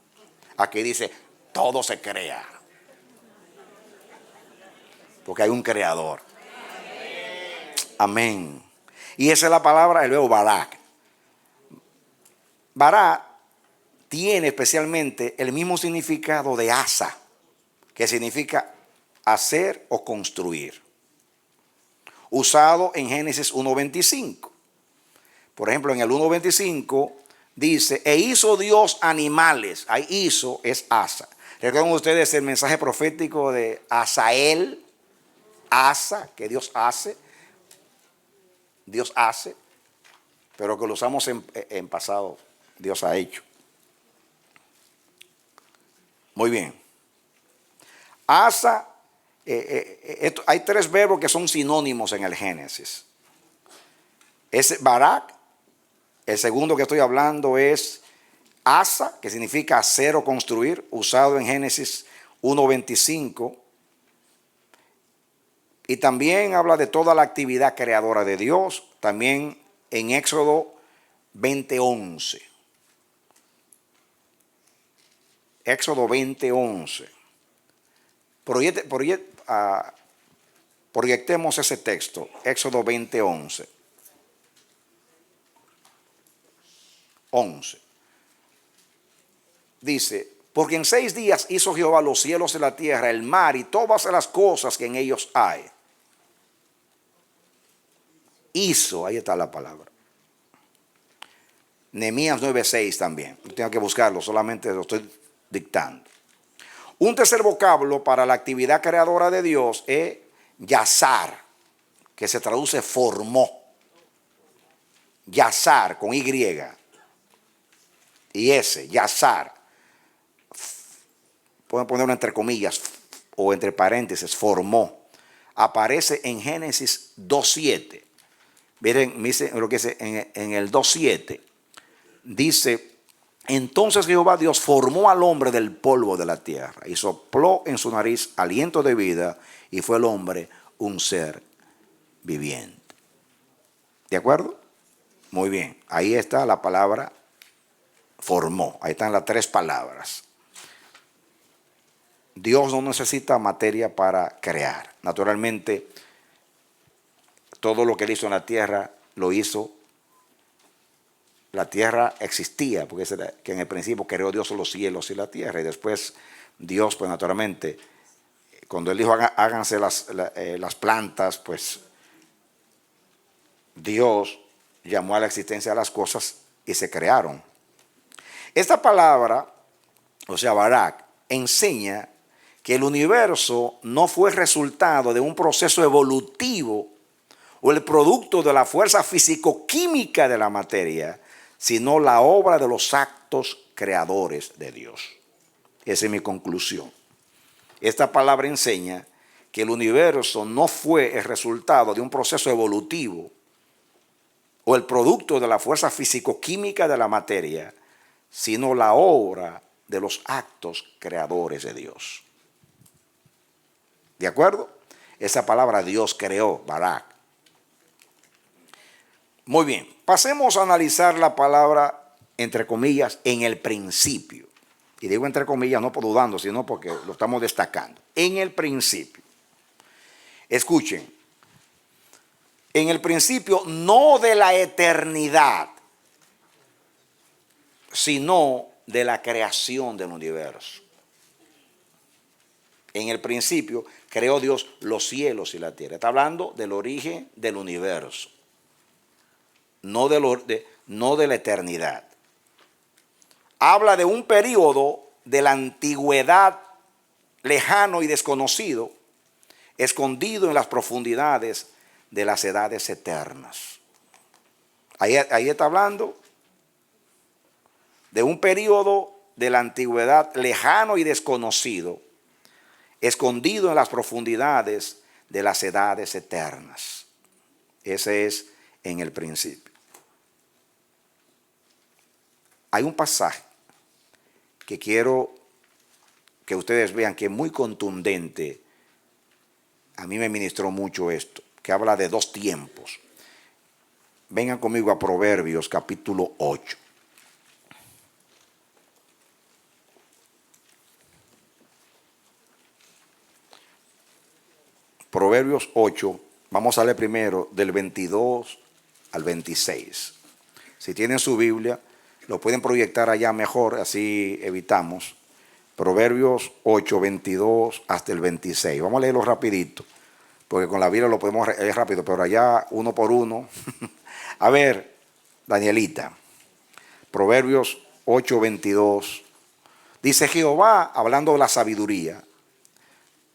Aquí dice, todo se crea. Porque hay un creador. Amén. Y esa es la palabra, el verbo barak. Barak tiene especialmente el mismo significado de asa, que significa hacer o construir. Usado en Génesis 1:25. Por ejemplo, en el 1:25 dice, e hizo Dios animales. Ahí hizo es asa. ¿Recuerdan ustedes el mensaje profético de Asael? Asa, que Dios hace, pero que lo usamos en pasado, Dios ha hecho. Muy bien. Asa, hay tres verbos que son sinónimos en el Génesis. Es barak, el segundo que estoy hablando es asa, que significa hacer o construir, usado en Génesis 1:25. Y también habla de toda la actividad creadora de Dios, también en Éxodo 20:11. Éxodo 20:11. Proyectemos ese texto, Éxodo 20:11. 11. Dice, porque en 6 días hizo Jehová los cielos y la tierra, el mar y todas las cosas que en ellos hay. Hizo, ahí está la palabra. Nehemías 9:6 también. No tengo que buscarlo, solamente lo estoy dictando. Un tercer vocablo para la actividad creadora de Dios es yazar, que se traduce formó. Yazar con Y y S, yazar. Pueden ponerlo entre comillas o entre paréntesis, formó. Aparece en Génesis 2:7. Miren lo que dice en el 2:7. Dice, entonces Jehová Dios formó al hombre del polvo de la tierra y sopló en su nariz aliento de vida y fue el hombre un ser viviente. ¿De acuerdo? Muy bien, ahí está la palabra formó. Ahí están las tres palabras. Dios no necesita materia para crear. Naturalmente, todo lo que él hizo en la tierra, lo hizo. La tierra existía, porque que en el principio creó Dios los cielos y la tierra. Y después Dios, pues naturalmente, cuando él dijo háganse las plantas, pues Dios llamó a la existencia de las cosas y se crearon. Esta palabra, o sea, Barak, enseña que el universo no fue resultado de un proceso evolutivo o el producto de la fuerza físico-química de la materia, sino la obra de los actos creadores de Dios. Esa es mi conclusión. Esta palabra enseña que el universo no fue el resultado de un proceso evolutivo o el producto de la fuerza físico-química de la materia, sino la obra de los actos creadores de Dios. ¿De acuerdo? Esa palabra Dios creó, Barak. Muy bien, pasemos a analizar la palabra, entre comillas, en el principio. Y digo entre comillas no por dudando, sino porque lo estamos destacando. En el principio. Escuchen. En el principio, no de la eternidad, sino de la creación del universo. En el principio creó Dios los cielos y la tierra. Está hablando del origen del universo, no de la eternidad. Habla de un periodo de la antigüedad lejano y desconocido, escondido en las profundidades de las edades eternas. Ahí está hablando de un periodo de la antigüedad lejano y desconocido, escondido en las profundidades de las edades eternas. Ese es en el principio. Hay un pasaje que quiero que ustedes vean que es muy contundente. A mí me ministró mucho esto, que habla de dos tiempos. Vengan conmigo a Proverbios capítulo 8. Proverbios 8, vamos a leer primero del 22 al 26. Si tienen su Biblia, lo pueden proyectar allá mejor, así evitamos. Proverbios 8, 22 hasta el 26. Vamos a leerlo rapidito, porque con la Biblia lo podemos leer rápido, pero allá uno por uno. A ver, Danielita, Proverbios 8, 22. Dice Jehová, hablando de la sabiduría.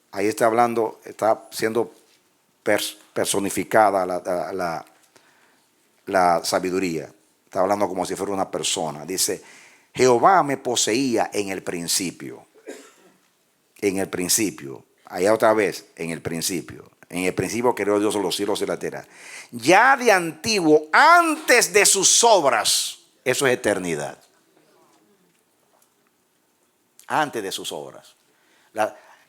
Ahí está hablando, está siendo personificada la sabiduría. Está hablando como si fuera una persona. Dice, Jehová me poseía en el principio. En el principio. Allá otra vez, en el principio. En el principio creó Dios los cielos y la tierra. Ya de antiguo, antes de sus obras, eso es eternidad. Antes de sus obras.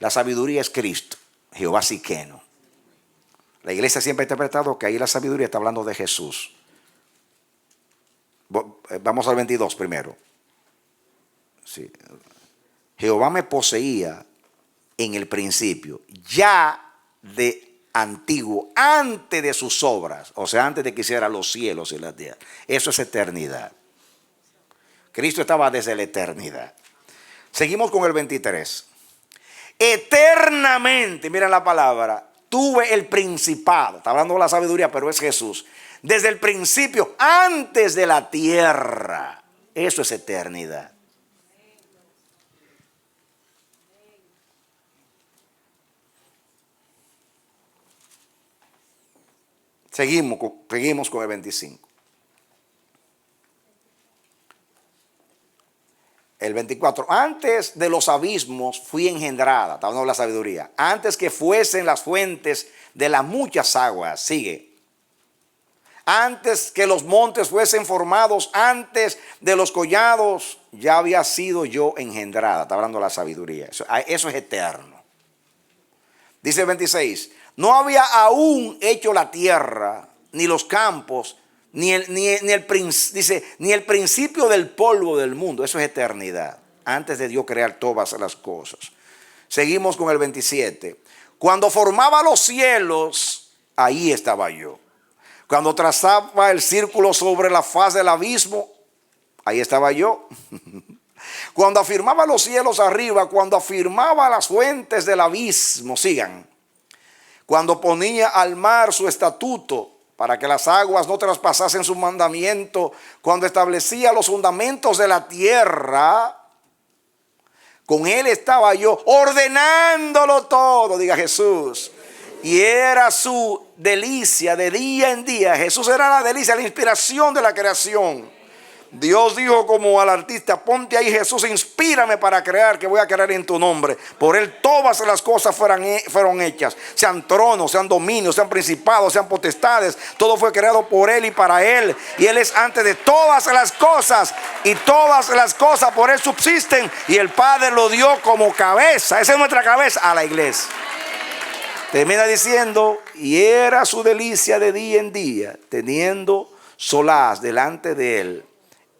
La sabiduría es Cristo, Jehová Siqueno. La iglesia siempre ha interpretado que ahí la sabiduría está hablando de Jesús. Vamos al 22 primero. Sí. Jehová me poseía en el principio, ya de antiguo, antes de sus obras, o sea, antes de que hiciera los cielos y la tierra. Eso es eternidad. Cristo estaba desde la eternidad. Seguimos con el 23. Eternamente, miren la palabra, tuve el principado. Está hablando de la sabiduría, pero es Jesús. Desde el principio, antes de la tierra. Eso es eternidad. Seguimos con el 25. El 24, antes de los abismos fui engendrada, está hablando de la sabiduría, antes que fuesen las fuentes de las muchas aguas, sigue. Antes que los montes fuesen formados, antes de los collados, ya había sido yo engendrada, está hablando de la sabiduría. Eso es eterno. Dice el 26, no había aún hecho la tierra, ni los campos, Dice, ni el principio del polvo del mundo. Eso es eternidad. Antes de Dios crear todas las cosas. Seguimos con el 27. Cuando formaba los cielos, ahí estaba yo. Cuando trazaba el círculo sobre la faz del abismo, ahí estaba yo. Cuando afirmaba los cielos arriba, cuando afirmaba las fuentes del abismo, sigan. Cuando ponía al mar su estatuto para que las aguas no traspasasen su mandamiento, cuando establecía los fundamentos de la tierra, con él estaba yo ordenándolo todo, diga Jesús. Y era su delicia de día en día. Jesús era la delicia, la inspiración de la creación. Dios dijo como al artista: ponte ahí, Jesús, inspírame para crear, que voy a crear en tu nombre. Por él todas las cosas fueron hechas. Sean tronos, sean dominios, sean principados, sean potestades. Todo fue creado por él y para él. Y él es antes de todas las cosas. Y todas las cosas por él subsisten. Y el Padre lo dio como cabeza. Esa es nuestra cabeza, a la iglesia. Termina diciendo: y era su delicia de día en día, teniendo solaz delante de él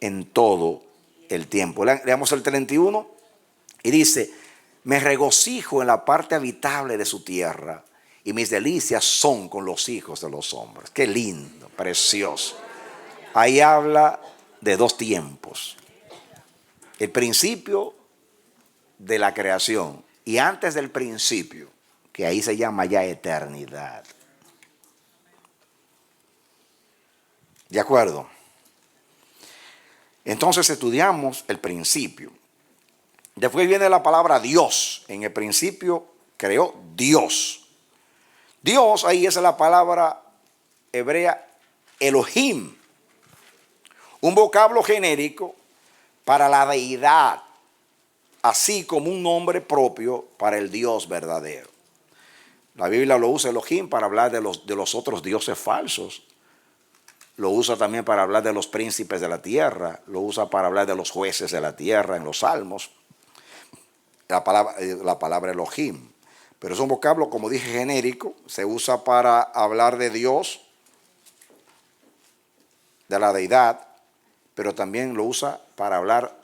en todo el tiempo. Leamos el 31 y dice: me regocijo en la parte habitable de su tierra, y mis delicias son con los hijos de los hombres. Qué lindo, precioso. Ahí habla de dos tiempos: el principio de la creación y antes del principio, que ahí se llama ya eternidad. ¿De acuerdo? Entonces estudiamos el principio. Después viene la palabra Dios. En el principio creó Dios. Dios, ahí es la palabra hebrea Elohim. Un vocablo genérico para la deidad, así como un nombre propio para el Dios verdadero. La Biblia lo usa Elohim para hablar de los otros dioses falsos. Lo usa también para hablar de los príncipes de la tierra. Lo usa para hablar de los jueces de la tierra en los salmos. La palabra Elohim. Pero es un vocablo, como dije, genérico. Se usa para hablar de Dios, de la deidad. Pero también lo usa para hablar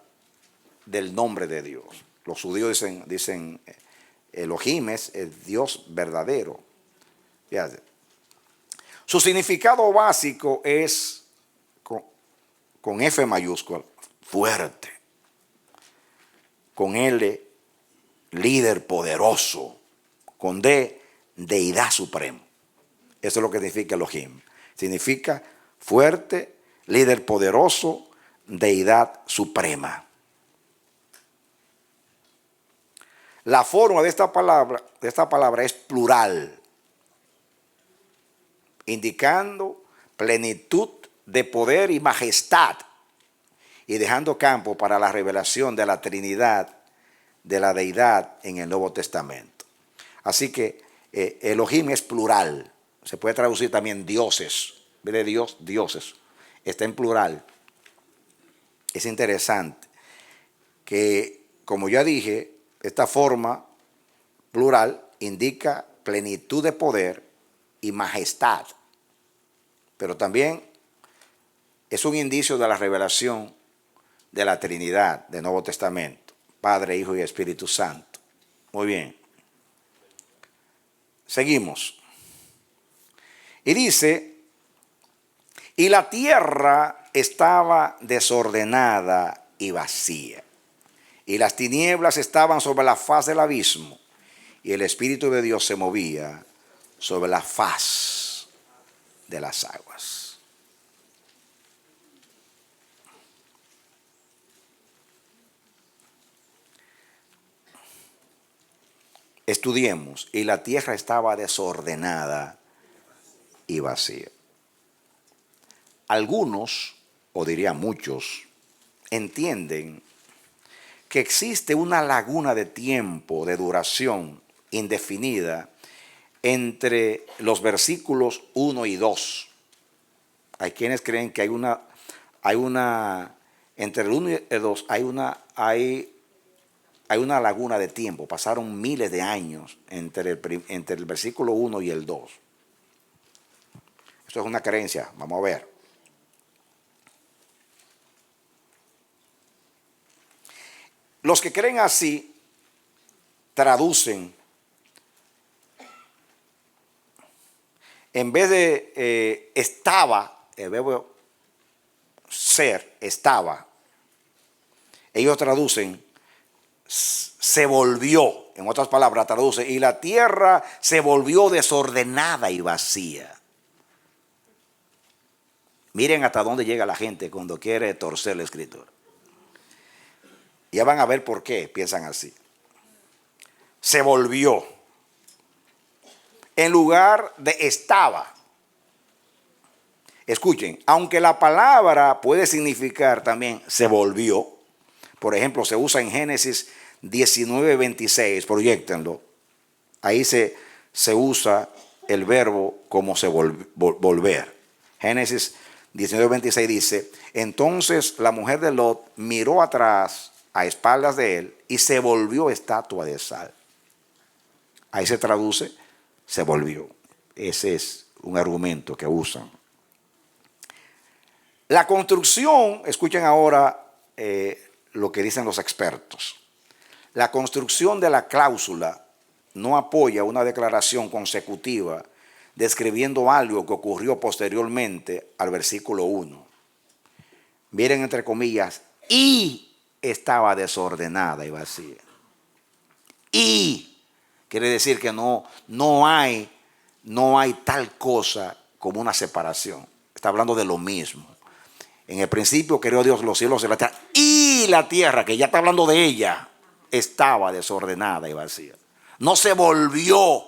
del nombre de Dios. Los judíos dicen Elohim es el Dios verdadero. Fíjate. Su significado básico es con F mayúscula, fuerte. Con L, líder poderoso. Con D, deidad suprema. Eso es lo que significa Elohim. Significa fuerte, líder poderoso, deidad suprema. La forma de esta palabra es plural, indicando plenitud de poder y majestad, y dejando campo para la revelación de la Trinidad, de la deidad en el Nuevo Testamento. Así que Elohim es plural. Se puede traducir también dioses. De Dios, dioses. Está en plural. Es interesante que, como ya dije, esta forma plural indica plenitud de poder y majestad, pero también es un indicio de la revelación de la Trinidad del Nuevo Testamento, Padre, Hijo y Espíritu Santo. Muy bien. Seguimos. Y dice: y la tierra estaba desordenada y vacía, y las tinieblas estaban sobre la faz del abismo, y el Espíritu de Dios se movía sobre la faz de las aguas. Estudiemos. Y la tierra estaba desordenada y vacía. Algunos, o diría muchos, entienden que existe una laguna de tiempo, de duración indefinida entre los versículos 1 y 2. Hay quienes creen que entre el 1 y el 2 hay una laguna de tiempo. Pasaron miles de años entre el versículo 1 y el 2. Esto es una creencia, vamos a ver. los que creen así traducen, en vez de estaba, el verbo ser, estaba, ellos traducen se volvió, en otras palabras traduce, y la tierra se volvió desordenada y vacía. Miren hasta dónde llega la gente cuando quiere torcer la escritura. Ya van a ver por qué piensan así. Se volvió. En lugar de estaba. Escuchen, aunque la palabra puede significar también se volvió. Por ejemplo, se usa en Génesis 19:26, proyéctenlo. Ahí se usa el verbo como se volver. Génesis 19:26 dice, entonces la mujer de Lot miró atrás a espaldas de él y se volvió estatua de sal. Ahí se traduce, se volvió. Ese es un argumento que usan. La construcción, escuchen ahora lo que dicen los expertos. La construcción de la cláusula no apoya una declaración consecutiva describiendo algo que ocurrió posteriormente al versículo 1. Miren entre comillas, y estaba desordenada y vacía. Y quiere decir que no hay tal cosa como una separación. Está hablando de lo mismo. En el principio creó Dios los cielos y la tierra. Y la tierra, que ya está hablando de ella, estaba desordenada y vacía. No se volvió.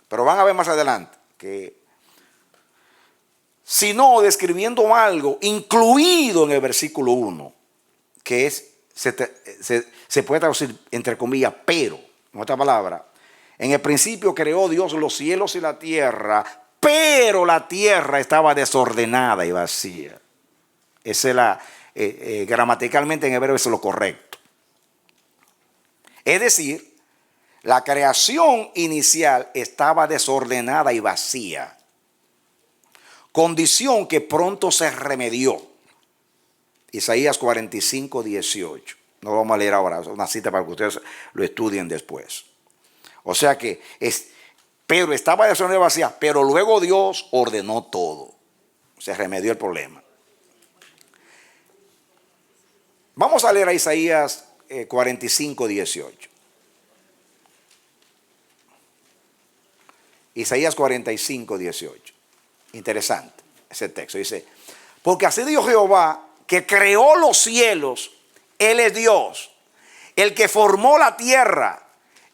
Pero van a ver más adelante que sino describiendo algo incluido en el versículo 1, que es, se puede traducir entre comillas, pero, en otra palabra, en el principio creó Dios los cielos y la tierra, pero la tierra estaba desordenada y vacía. Esa es la, gramaticalmente en hebreo es lo correcto. Es decir, la creación inicial estaba desordenada y vacía, condición que pronto se remedió. Isaías 45:18. No lo vamos a leer ahora, es una cita para que ustedes lo estudien después. O sea que pero estaba desordenada y vacía, pero luego Dios ordenó todo. Se remedió el problema. Vamos a leer a Isaías 45:18. Isaías 45:18. Interesante ese texto. Dice, porque así dijo Jehová, que creó los cielos, Él es Dios, el que formó la tierra,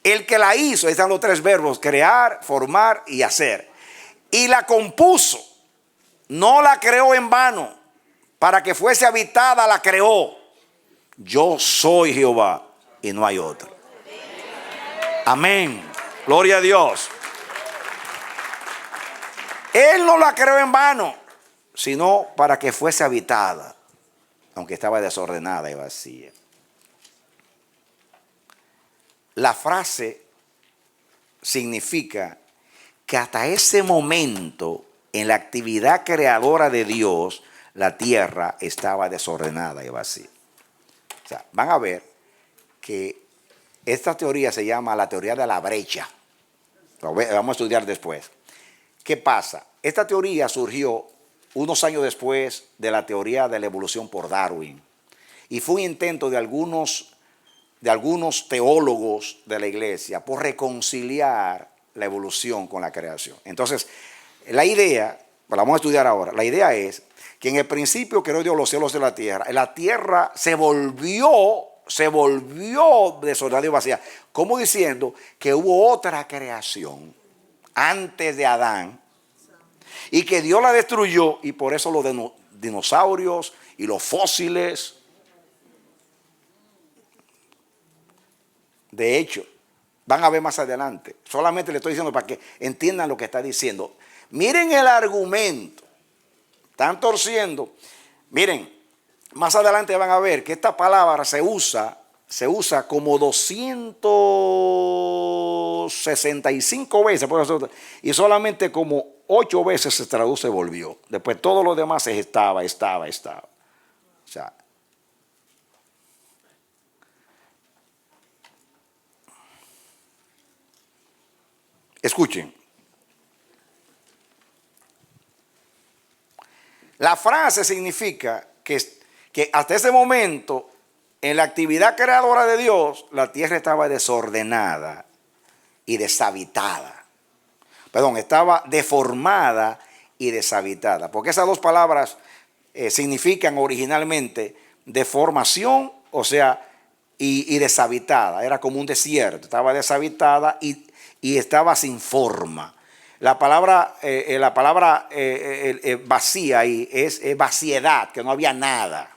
el que la hizo. Ahí están los tres verbos, crear, formar y hacer. Y la compuso, no la creó en vano, para que fuese habitada la creó. Yo soy Jehová y no hay otro. Amén. Gloria a Dios. Él no la creó en vano, sino para que fuese habitada, aunque estaba desordenada y vacía. La frase significa que hasta ese momento, en la actividad creadora de Dios, la tierra estaba desordenada y vacía. O sea, van a ver que esta teoría se llama la teoría de la brecha. Lo vamos a estudiar después. ¿Qué pasa? Esta teoría surgió unos años después de la teoría de la evolución por Darwin. Y fue un intento de algunos teólogos de la iglesia por reconciliar la evolución con la creación. Entonces, la idea, la vamos a estudiar ahora, la idea es que en el principio creó Dios los cielos y la tierra se volvió desordenada y vacía, como diciendo que hubo otra creación antes de Adán y que Dios la destruyó, y por eso los dinosaurios y los fósiles. De hecho, van a ver más adelante. Solamente le estoy diciendo para que entiendan lo que está diciendo. Miren el argumento. Están torciendo. Miren, más adelante van a ver que esta palabra se usa como 265 veces, y solamente como 8 veces se traduce volvió. Después todo lo demás es estaba. O sea, Escuchen. La frase significa que hasta ese momento, en la actividad creadora de Dios, la tierra estaba desordenada y deshabitada. Perdón, estaba deformada y deshabitada. Porque esas dos palabras significan originalmente deformación, o sea, y deshabitada. Era como un desierto. Estaba deshabitada y estaba sin forma. La palabra vacía ahí es vaciedad, que no había nada.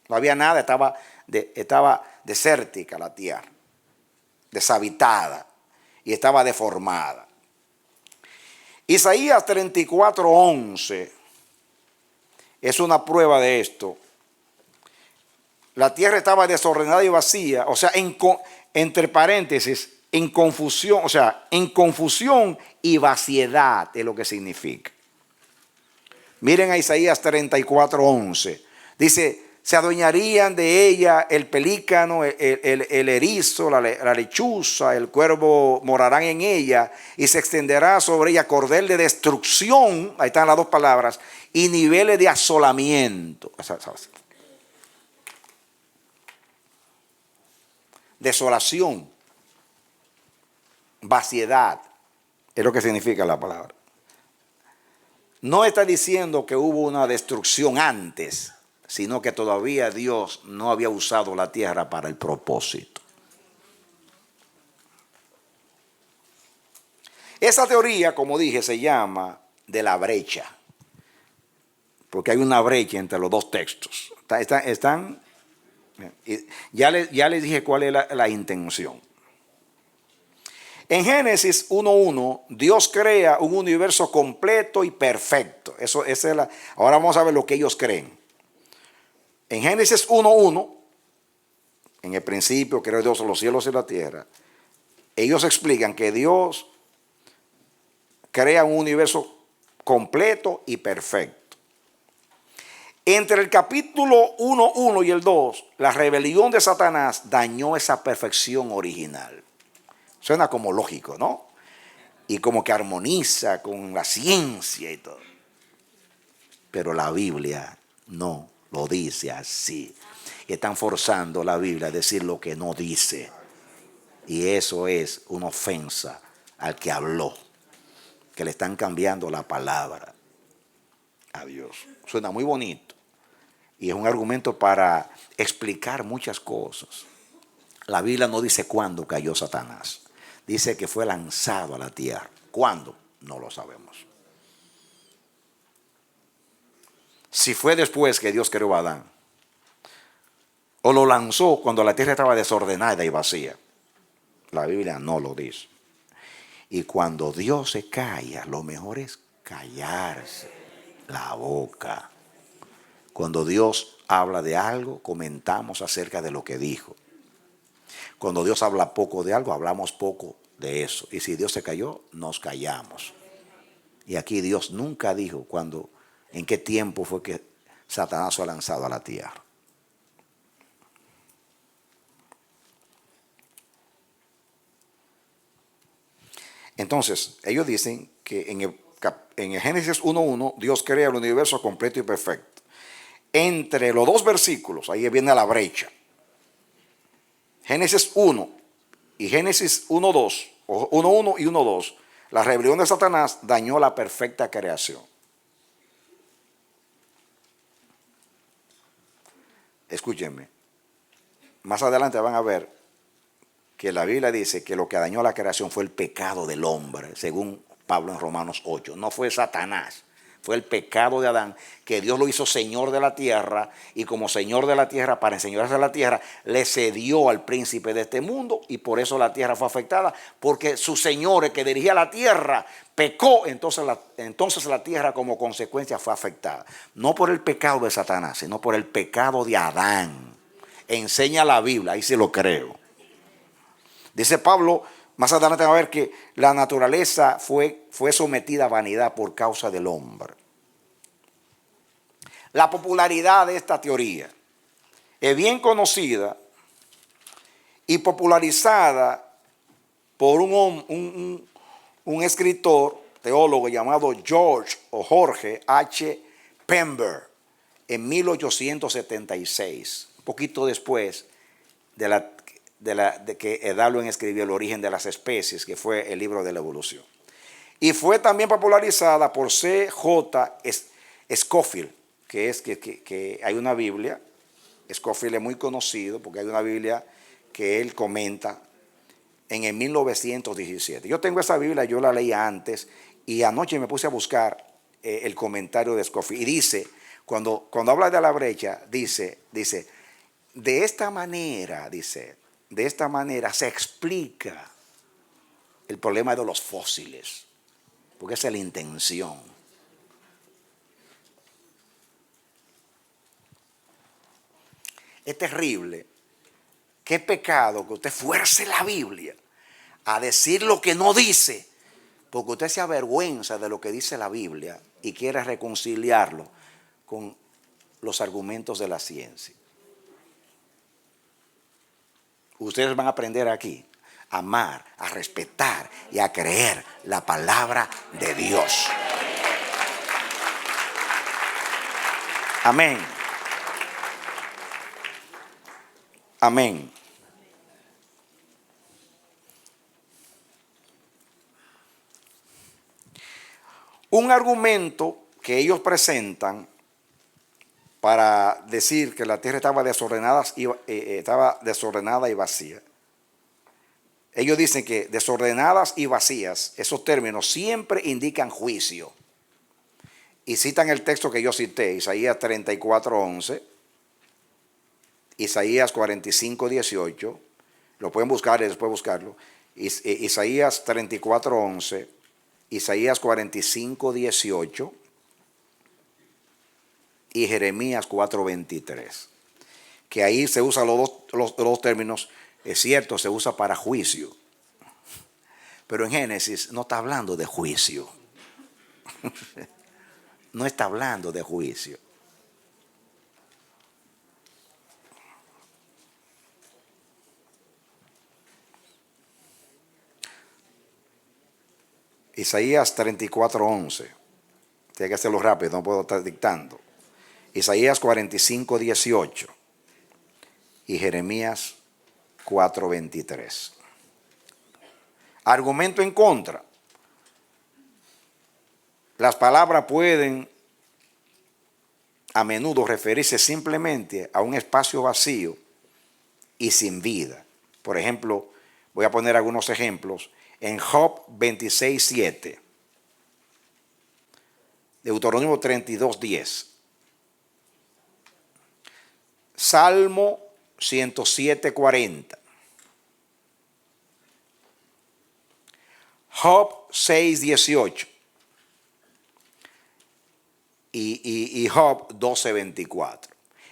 No había nada, estaba desértica la tierra, deshabitada y estaba deformada. Isaías 34:11 es una prueba de esto. La tierra estaba desordenada y vacía, o sea, entre paréntesis, en confusión, o sea, en confusión y vaciedad es lo que significa. Miren a Isaías 34:11. Dice, se adueñarían de ella el pelícano, el erizo, la lechuza, el cuervo morarán en ella y se extenderá sobre ella cordel de destrucción, ahí están las dos palabras, y niveles de asolamiento. Desolación, vaciedad, es lo que significa la palabra. No está diciendo que hubo una destrucción antes, sino que todavía Dios no había usado la tierra para el propósito. Esa teoría, como dije, se llama de la brecha, porque hay una brecha entre los dos textos. Ya les dije cuál es la intención. En Génesis 1:1, Dios crea un universo completo y perfecto. Ahora vamos a ver lo que ellos creen. En Génesis 1:1, en el principio creó Dios los cielos y la tierra, ellos explican que Dios crea un universo completo y perfecto. Entre el capítulo 1:1 y el 2, la rebelión de Satanás dañó esa perfección original. Suena como lógico, ¿no? Y como que armoniza con la ciencia y todo. Pero la Biblia no lo dice así. Están forzando la Biblia a decir lo que no dice. Y eso es una ofensa al que habló. Que le están cambiando la palabra a Dios. Suena muy bonito. Y es un argumento para explicar muchas cosas. La Biblia no dice cuándo cayó Satanás. Dice que fue lanzado a la tierra. ¿Cuándo? No lo sabemos. Si fue después que Dios creó a Adán, o lo lanzó cuando la tierra estaba desordenada y vacía. La Biblia no lo dice. Y cuando Dios se calla, lo mejor es callarse la boca. Cuando Dios habla de algo, comentamos acerca de lo que dijo. Cuando Dios habla poco de algo, hablamos poco de eso. Y si Dios se calló, nos callamos. Y aquí Dios nunca dijo en qué tiempo fue que Satanás fue lanzado a la tierra. Entonces, ellos dicen que en el Génesis 1:1, Dios crea el universo completo y perfecto. Entre los dos versículos, ahí viene la brecha. Génesis 1 y Génesis 1:2, o 1:1 y 1:2, la rebelión de Satanás dañó la perfecta creación. Escúchenme, más adelante van a ver que la Biblia dice que lo que dañó la creación fue el pecado del hombre, según Pablo en Romanos 8. No fue Satanás, fue el pecado de Adán, que Dios lo hizo señor de la tierra, y como señor de la tierra, para enseñarse a la tierra, le cedió al príncipe de este mundo, y por eso la tierra fue afectada, porque su señor, el que dirigía la tierra, pecó, entonces la tierra como consecuencia fue afectada. No por el pecado de Satanás, sino por el pecado de Adán. Enseña la Biblia, ahí sí lo creo. Dice Pablo, más adelante va a ver que la naturaleza fue sometida a vanidad por causa del hombre. La popularidad de esta teoría es bien conocida y popularizada por un un escritor, teólogo llamado George o Jorge H. Pember en 1876, un poquito después de que Darwin escribió El origen de las especies, que fue el libro de la evolución. Y fue también popularizada por C.J. Scofield, que hay una Biblia. Scofield es muy conocido porque hay una Biblia que él comenta en el 1917. Yo tengo esa Biblia, yo la leí antes y anoche me puse a buscar el comentario de Scofield. Y dice, cuando habla de la brecha, dice, de esta manera se explica el problema de los fósiles, porque esa es la intención. Es terrible, qué pecado que usted fuerce la Biblia a decir lo que no dice, porque usted se avergüenza de lo que dice la Biblia y quiere reconciliarlo con los argumentos de la ciencia. Ustedes van a aprender aquí a amar, a respetar y a creer la palabra de Dios. Amén. Amén. Un argumento que ellos presentan para decir que la tierra estaba desordenada y vacía. Ellos dicen que desordenadas y vacías, esos términos siempre indican juicio. Y citan el texto que yo cité, Isaías 34:11, Isaías 45:18, lo pueden buscar y después buscarlo, Isaías 34:11, Isaías 45:18 y Jeremías 4:23, que ahí se usan los dos términos. Es cierto, se usa para juicio, pero en Génesis no está hablando de juicio. No está hablando de juicio. Isaías 34:11. Tiene que hacerlo rápido, no puedo estar dictando. Isaías 45:18 y Jeremías 4:23. Argumento en contra. Las palabras pueden a menudo referirse simplemente a un espacio vacío y sin vida. Por ejemplo, voy a poner algunos ejemplos. En Job 26:7, Deuteronomio 32:10, Salmo 107:40, Job 6:18 y Job 12:24.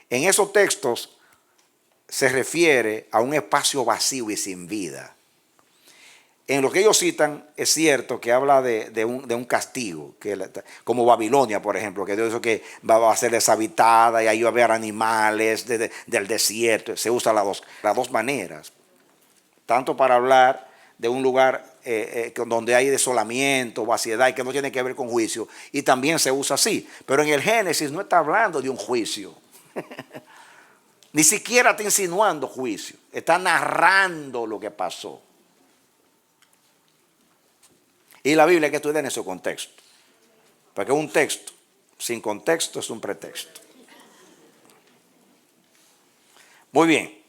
En esos textos se refiere a un espacio vacío y sin vida. En lo que ellos citan es cierto que habla de un castigo, como Babilonia, por ejemplo, que Dios dijo que va a ser deshabitada y ahí va a haber animales del desierto. Se usa las dos maneras, tanto para hablar de un lugar donde hay desolamiento, vaciedad, y que no tiene que ver con juicio, y también se usa así. Pero en el Génesis no está hablando de un juicio. Ni siquiera está insinuando juicio, está narrando lo que pasó. Y la Biblia hay que estudiar en su contexto, porque un texto sin contexto es un pretexto. Muy bien.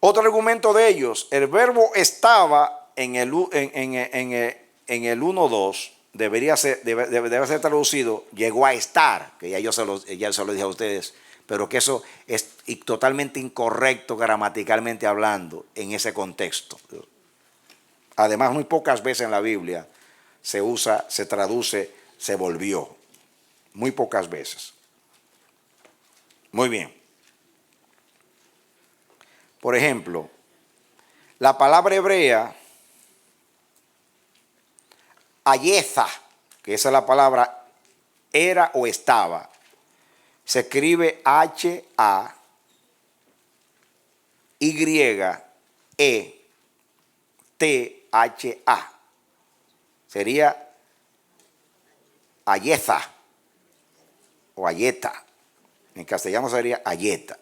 Otro argumento de ellos, el verbo estaba en el 1:2, debe ser traducido, llegó a estar, que ya se lo dije a ustedes, pero que eso es totalmente incorrecto gramaticalmente hablando en ese contexto. Además, muy pocas veces en la Biblia se traduce, se volvió. Muy pocas veces. Muy bien. Por ejemplo, la palabra hebrea, ayeza, que esa es la palabra era o estaba, se escribe Hayete, A-Y-E-T-H-A. Sería Ayeza o Ayeta. En castellano sería Ayeta.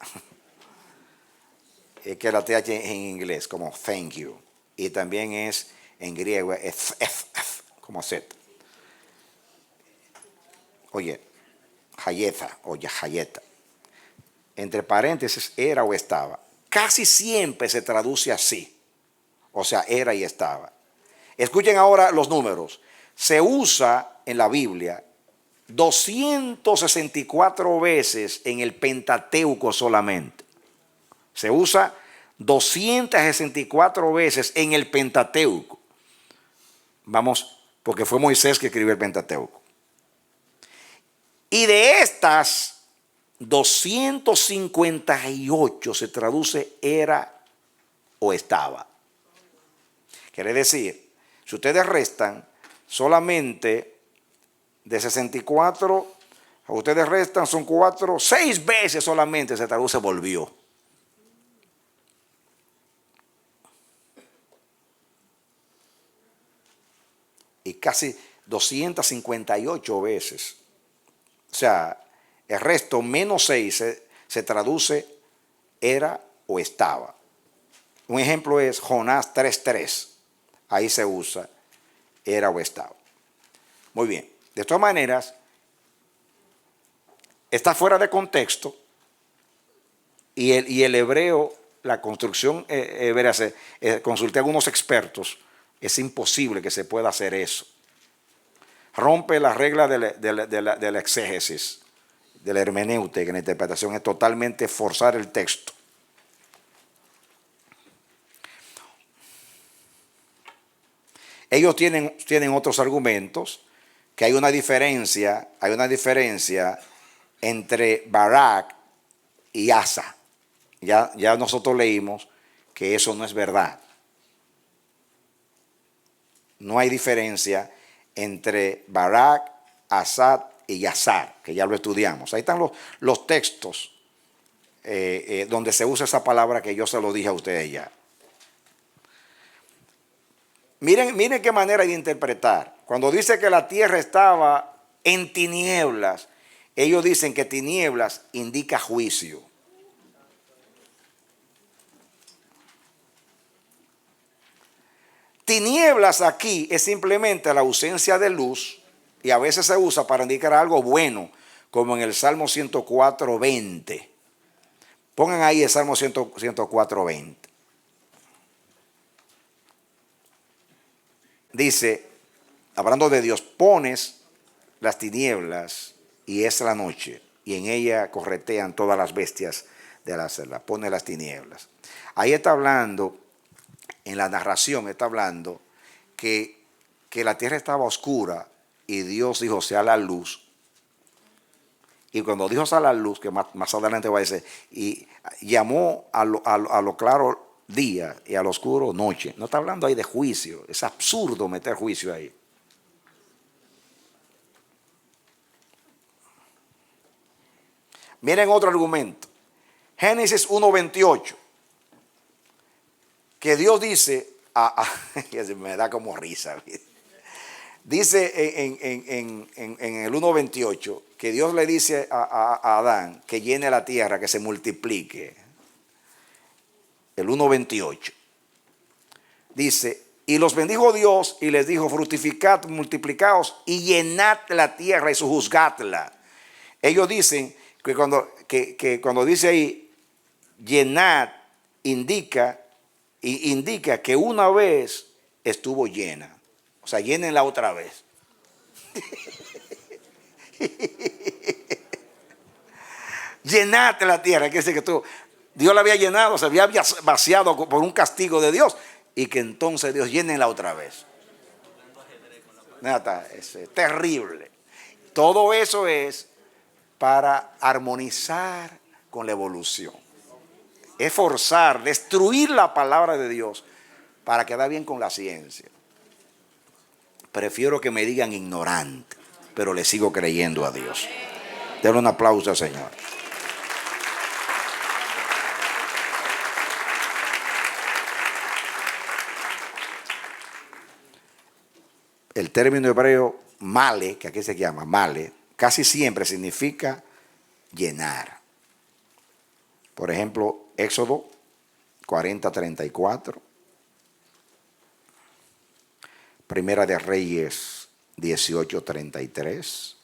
Es que la TH en inglés, como thank you. Y también es en griego, es como Z. Oye, Hayeta o Yahayeta. Entre paréntesis, era o estaba. Casi siempre se traduce así. O sea, era y estaba. Escuchen ahora los números. Se usa en la Biblia 264 veces en el Pentateuco solamente. Se usa 264 veces en el Pentateuco. Vamos, porque fue Moisés que escribió el Pentateuco. Y de estas, 258 se traduce era o estaba. Quiere decir, si ustedes restan solamente de 64, ustedes restan son 4, 6 veces solamente se traduce volvió. Y casi 258 veces. O sea, el resto menos 6 se traduce era o estaba. Un ejemplo es Jonás 3:3. Ahí se usa era o estaba. Muy bien. De todas maneras, está fuera de contexto y el hebreo, la construcción hebrea, consulté a algunos expertos, es imposible que se pueda hacer eso. Rompe la regla de la exégesis, de la hermenéutica, en la interpretación, es totalmente forzar el texto. Ellos tienen otros argumentos, que hay una diferencia entre Barak y Asa. Ya nosotros leímos que eso no es verdad. No hay diferencia entre Barak, Asad y Yazar, que ya lo estudiamos. Ahí están los textos donde se usa esa palabra que yo se lo dije a ustedes ya. Miren qué manera de interpretar. Cuando dice que la tierra estaba en tinieblas, ellos dicen que tinieblas indica juicio. Tinieblas aquí es simplemente la ausencia de luz y a veces se usa para indicar algo bueno, como en el Salmo 104:20. Pongan ahí el Salmo 104:20. Dice, hablando de Dios, pones las tinieblas y es la noche, y en ella corretean todas las bestias de la selva. Pone las tinieblas. Ahí está hablando, en la narración está hablando que la tierra estaba oscura y Dios dijo, sea la luz. Y cuando dijo sea la luz, que más adelante va a decir, y llamó a lo claro día y al oscuro noche. No está hablando ahí de juicio. Es absurdo meter juicio ahí. Miren otro argumento. Génesis 1:28. Que Dios dice, me da como risa. Dice en el 1:28 que Dios le dice a Adán que llene la tierra, que se multiplique. El 1:28. Dice, y los bendijo Dios y les dijo, fructificad, multiplicaos y llenad la tierra y sojuzgadla. Ellos dicen que cuando dice ahí, llenad, indica que una vez estuvo llena. O sea, llénenla otra vez. Llenad la tierra, quiere decir que Dios la había llenado, se había vaciado por un castigo de Dios y que entonces Dios llénenla otra vez. Es terrible. Todo eso es para armonizar con la evolución. Es forzar, destruir la palabra de Dios para quedar bien con la ciencia. Prefiero que me digan ignorante, pero le sigo creyendo a Dios. Denle un aplauso al Señor. el término hebreo male, que aquí se llama male, casi siempre significa llenar. Por ejemplo, Éxodo 40:34, Primera de Reyes 18:33,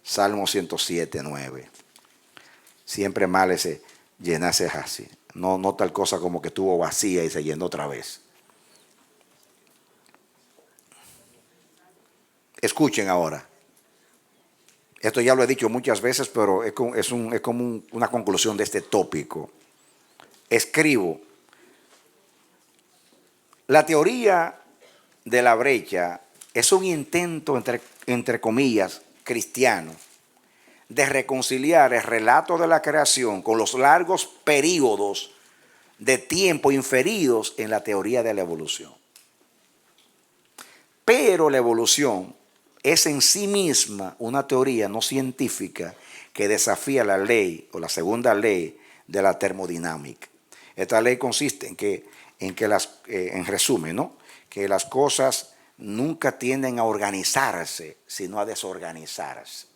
Salmo 107:9. Siempre mal ese llenarse es así. No tal cosa como que estuvo vacía y se llenó otra vez. Escuchen ahora. Esto ya lo he dicho muchas veces, pero es como una conclusión de este tópico. Escribo. La teoría de la brecha es un intento, entre comillas, cristiano, de reconciliar el relato de la creación con los largos periodos de tiempo inferidos en la teoría de la evolución. Pero la evolución es en sí misma una teoría no científica que desafía la ley o la segunda ley de la termodinámica. Esta ley consiste en resumen, ¿no?, que las cosas nunca tienden a organizarse, sino a desorganizarse.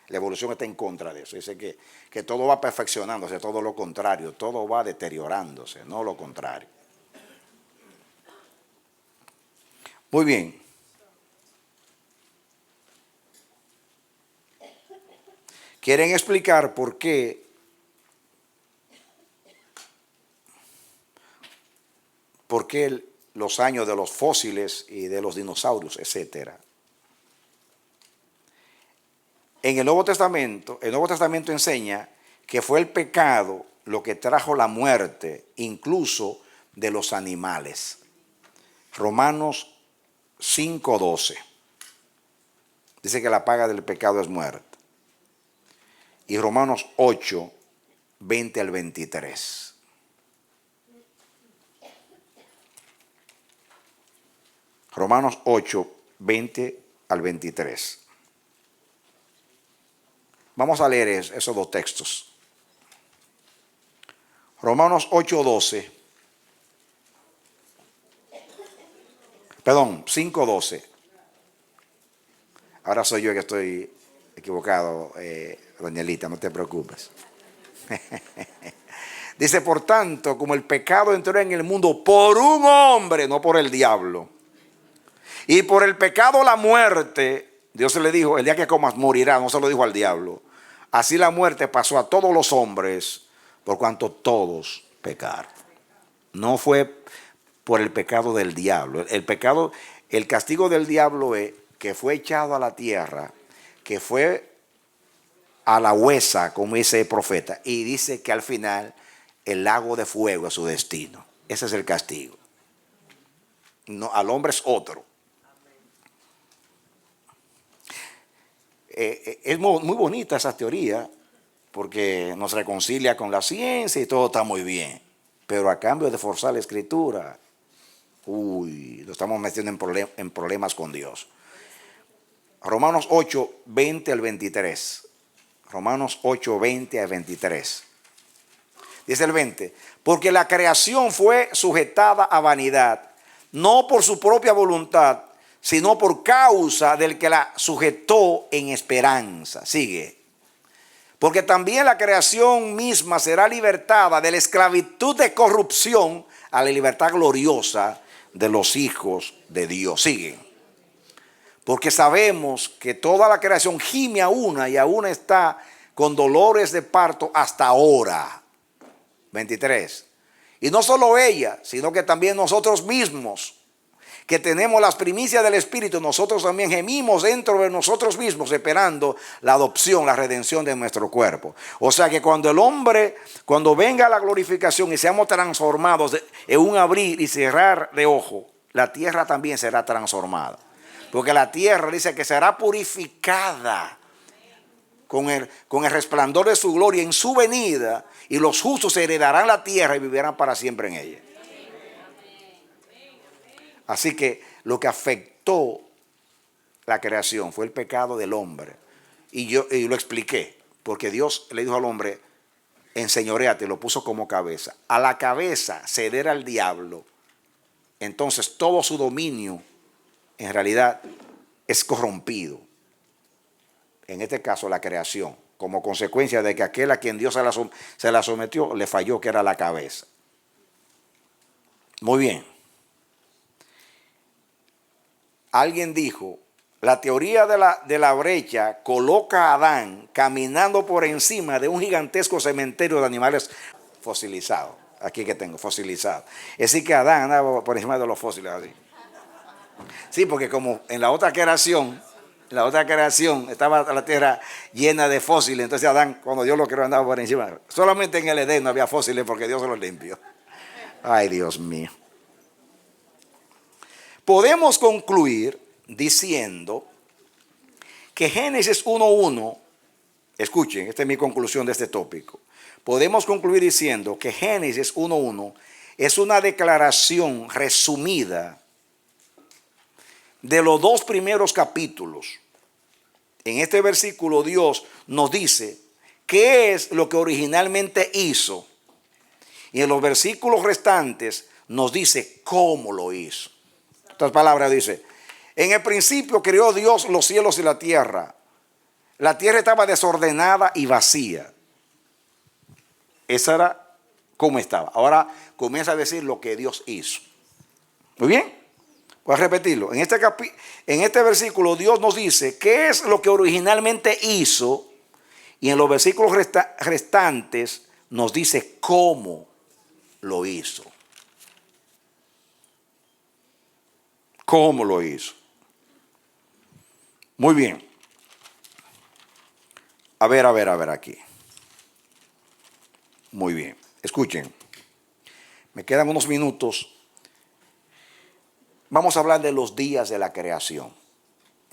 La evolución está en contra de eso. Dice que todo va perfeccionándose, todo lo contrario, todo va deteriorándose, no lo contrario. Muy bien. Quieren explicar por qué los años de los fósiles y de los dinosaurios, etcétera. En el Nuevo Testamento enseña que fue el pecado lo que trajo la muerte, incluso de los animales. Romanos 5:12. Dice que la paga del pecado es muerte. Y Romanos 8:20 al 23. Romanos 8:20 al 23. Vamos a leer esos dos textos. Romanos 8:12. Perdón, 5:12. Ahora soy yo que estoy equivocado, doña Elita, no te preocupes. Dice, por tanto, como el pecado entró en el mundo por un hombre, no por el diablo, y por el pecado la muerte, Dios le dijo, el día que comas morirás, no se lo dijo al diablo. Así la muerte pasó a todos los hombres, por cuanto todos pecaron. No fue por el pecado del diablo. El castigo del diablo es que fue echado a la tierra, que fue a la huesa, como dice el profeta, y dice que al final el lago de fuego es su destino. Ese es el castigo. No, al hombre es otro. Es muy bonita esa teoría porque nos reconcilia con la ciencia y todo está muy bien. Pero a cambio de forzar la escritura, lo estamos metiendo en problemas con Dios. Romanos 8:20 al 23. Romanos 8:20 al 23. Dice el 20, porque la creación fue sujetada a vanidad, no por su propia voluntad, sino por causa del que la sujetó en esperanza. Sigue. Porque también la creación misma será libertada de la esclavitud de corrupción a la libertad gloriosa de los hijos de Dios. Sigue. Porque sabemos que toda la creación gime a una y aún está con dolores de parto hasta ahora. 23. Y no solo ella, sino que también nosotros mismos, que tenemos las primicias del Espíritu, nosotros también gemimos dentro de nosotros mismos esperando la adopción, la redención de nuestro cuerpo. O sea que cuando venga la glorificación y seamos transformados en un abrir y cerrar de ojo, la tierra también será transformada. Porque la tierra dice que será purificada con el resplandor de su gloria en su venida, y los justos heredarán la tierra y vivirán para siempre en ella. Así que lo que afectó la creación fue el pecado del hombre. Y lo expliqué, porque Dios le dijo al hombre, enseñoréate, lo puso como cabeza. A la cabeza ceder al diablo entonces todo su dominio en realidad es corrompido. En este caso la creación, como consecuencia de que aquel a quien Dios se la sometió le falló, que era la cabeza. Muy bien. Alguien dijo, la teoría de la brecha coloca a Adán caminando por encima de un gigantesco cementerio de animales fosilizados. Aquí que tengo, fosilizados. Es decir, que Adán andaba por encima de los fósiles así. Sí, porque como en la otra creación estaba la tierra llena de fósiles, entonces Adán, cuando Dios lo creó, andaba por encima. Solamente en el Edén no había fósiles porque Dios se los limpió. Ay, Dios mío. Podemos concluir diciendo que Génesis 1:1, escuchen, esta es mi conclusión de este tópico. Podemos concluir diciendo que Génesis 1:1 es una declaración resumida de los dos primeros capítulos. En este versículo Dios nos dice qué es lo que originalmente hizo, y en los versículos restantes nos dice cómo lo hizo. En otras palabras dice, en el principio creó Dios los cielos y la tierra. La tierra estaba desordenada y vacía. Esa era cómo estaba. Ahora comienza a decir lo que Dios hizo. Muy bien. Voy a repetirlo. En este versículo Dios nos dice qué es lo que originalmente hizo, y en los versículos restantes nos dice cómo lo hizo. ¿Cómo lo hizo? Muy bien. A ver aquí. Muy bien. Escuchen. Me quedan unos minutos. Vamos a hablar de los días de la creación.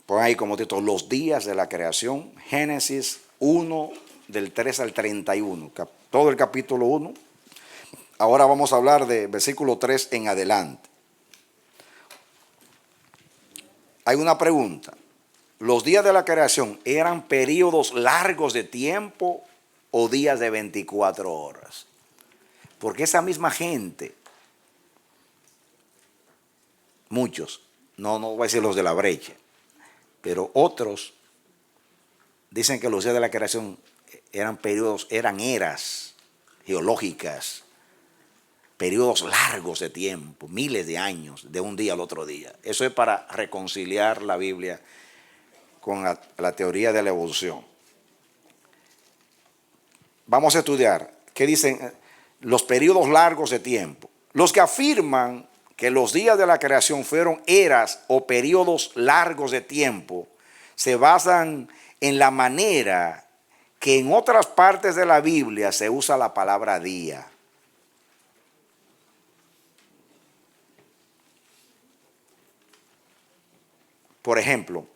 Pon ahí como título, los días de la creación. Génesis 1, del 3 al 31. Todo el capítulo 1. Ahora vamos a hablar de versículo 3 en adelante. Hay una pregunta. ¿Los días de la creación eran periodos largos de tiempo o días de 24 horas? Porque esa misma gente, muchos, no voy a decir los de la brecha, pero otros dicen que los días de la creación eran periodos, eran eras geológicas, periodos largos de tiempo, miles de años, de un día al otro día. Eso es para reconciliar la Biblia con la teoría de la evolución. Vamos a estudiar qué dicen los periodos largos de tiempo. Los que afirman que los días de la creación fueron eras o periodos largos de tiempo se basan en la manera que en otras partes de la Biblia se usa la palabra día. Por ejemplo,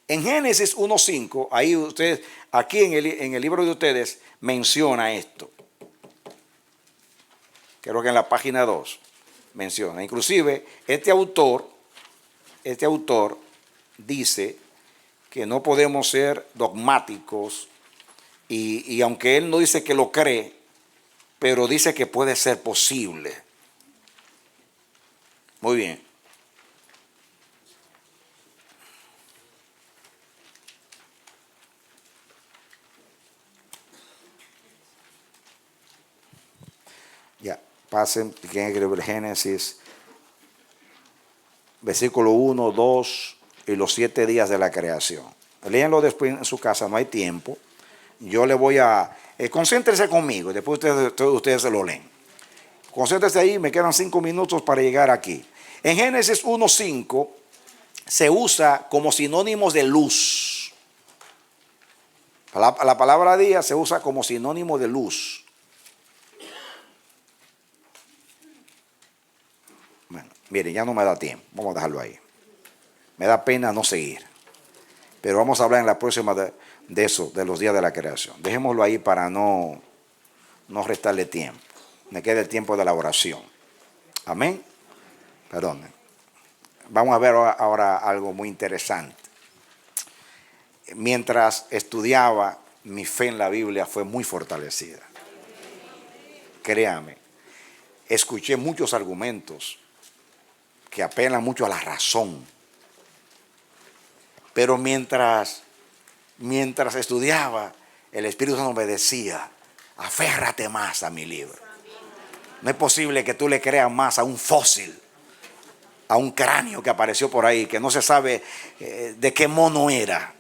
en Génesis 1:5, ahí ustedes, aquí en el libro de ustedes menciona esto. Creo que en la página 2 menciona. Inclusive este autor dice que no podemos ser dogmáticos y aunque él no dice que lo cree, pero dice que puede ser posible. Muy bien. Ya, pasen, tienen que escribir Génesis, versículo 1, 2 y los 7 días de la creación. Léanlo después en su casa, no hay tiempo. Yo le voy a... concéntrese conmigo, después ustedes se lo leen. Concéntrese ahí, me quedan 5 minutos para llegar aquí. En Génesis 1:5 se usa como sinónimos de luz. La palabra día se usa como sinónimo de luz. Bueno, miren, ya no me da tiempo, vamos a dejarlo ahí. Me da pena no seguir. Pero vamos a hablar en la próxima de eso, de los días de la creación. Dejémoslo ahí para no restarle tiempo. Me queda el tiempo de la oración. Amén. Perdón. Vamos a ver ahora algo muy interesante. Mientras estudiaba, mi fe en la Biblia fue muy fortalecida. Créame. escuché muchos argumentos que apelan mucho a la razón. Pero mientras estudiaba, el Espíritu Santo me decía, aférrate más a mi libro. No es posible que tú le creas más a un fósil, a un cráneo que apareció por ahí, que no se sabe de qué mono era.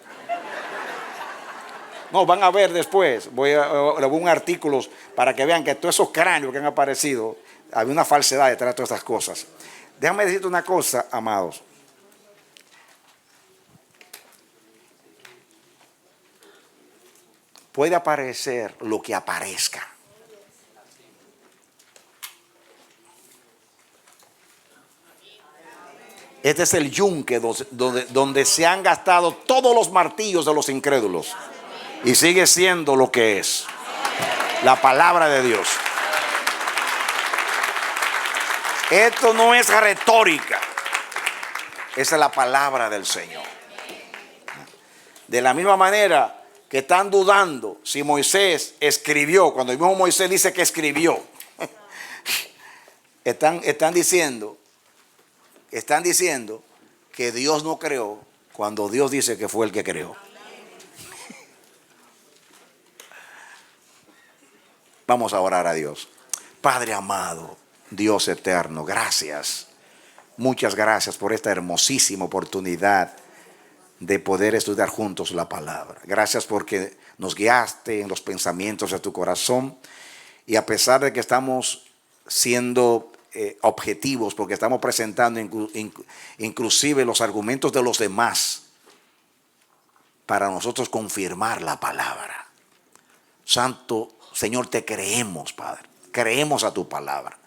No, van a ver después, le voy a un artículos para que vean que todos esos cráneos que han aparecido, había una falsedad detrás de todas estas cosas. Déjame decirte una cosa, amados. Puede aparecer lo que aparezca. Este es el yunque donde se han gastado todos los martillos de los incrédulos. Y sigue siendo lo que es. La palabra de Dios. Esto no es retórica. Esa es la palabra del Señor. De la misma manera que están dudando si Moisés escribió, cuando el mismo Moisés dice que escribió, están diciendo que Dios no creó cuando Dios dice que fue el que creó. Vamos a orar a Dios. Padre amado, Dios eterno, gracias. Muchas gracias por esta hermosísima oportunidad de poder estudiar juntos la palabra. Gracias porque nos guiaste en los pensamientos de tu corazón. Y a pesar de que estamos siendo objetivos, porque estamos presentando inclusive los argumentos de los demás, para nosotros confirmar la palabra. Santo Señor, te creemos, Padre. Creemos a tu palabra.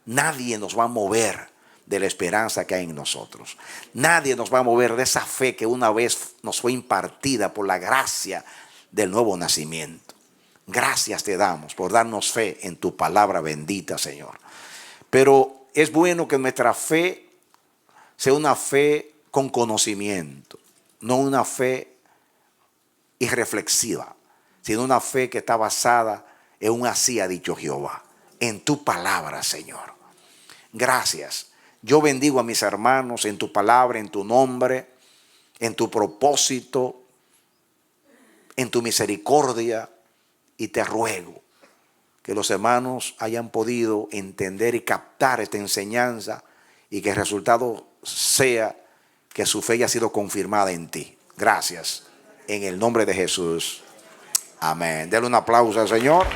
Nadie nos va a mover de la esperanza que hay en nosotros. Nadie nos va a mover de esa fe que una vez nos fue impartida por la gracia del nuevo nacimiento. Gracias te damos por darnos fe en tu palabra bendita, Señor. Pero es bueno que nuestra fe sea una fe con conocimiento, no una fe irreflexiva, sino una fe que está basada en un así ha dicho Jehová, en tu palabra, Señor. Gracias. Yo bendigo a mis hermanos en tu palabra, en tu nombre, en tu propósito, en tu misericordia, y te ruego que los hermanos hayan podido entender y captar esta enseñanza y que el resultado sea que su fe haya sido confirmada en ti. Gracias. En el nombre de Jesús. Amén. Denle un aplauso al Señor.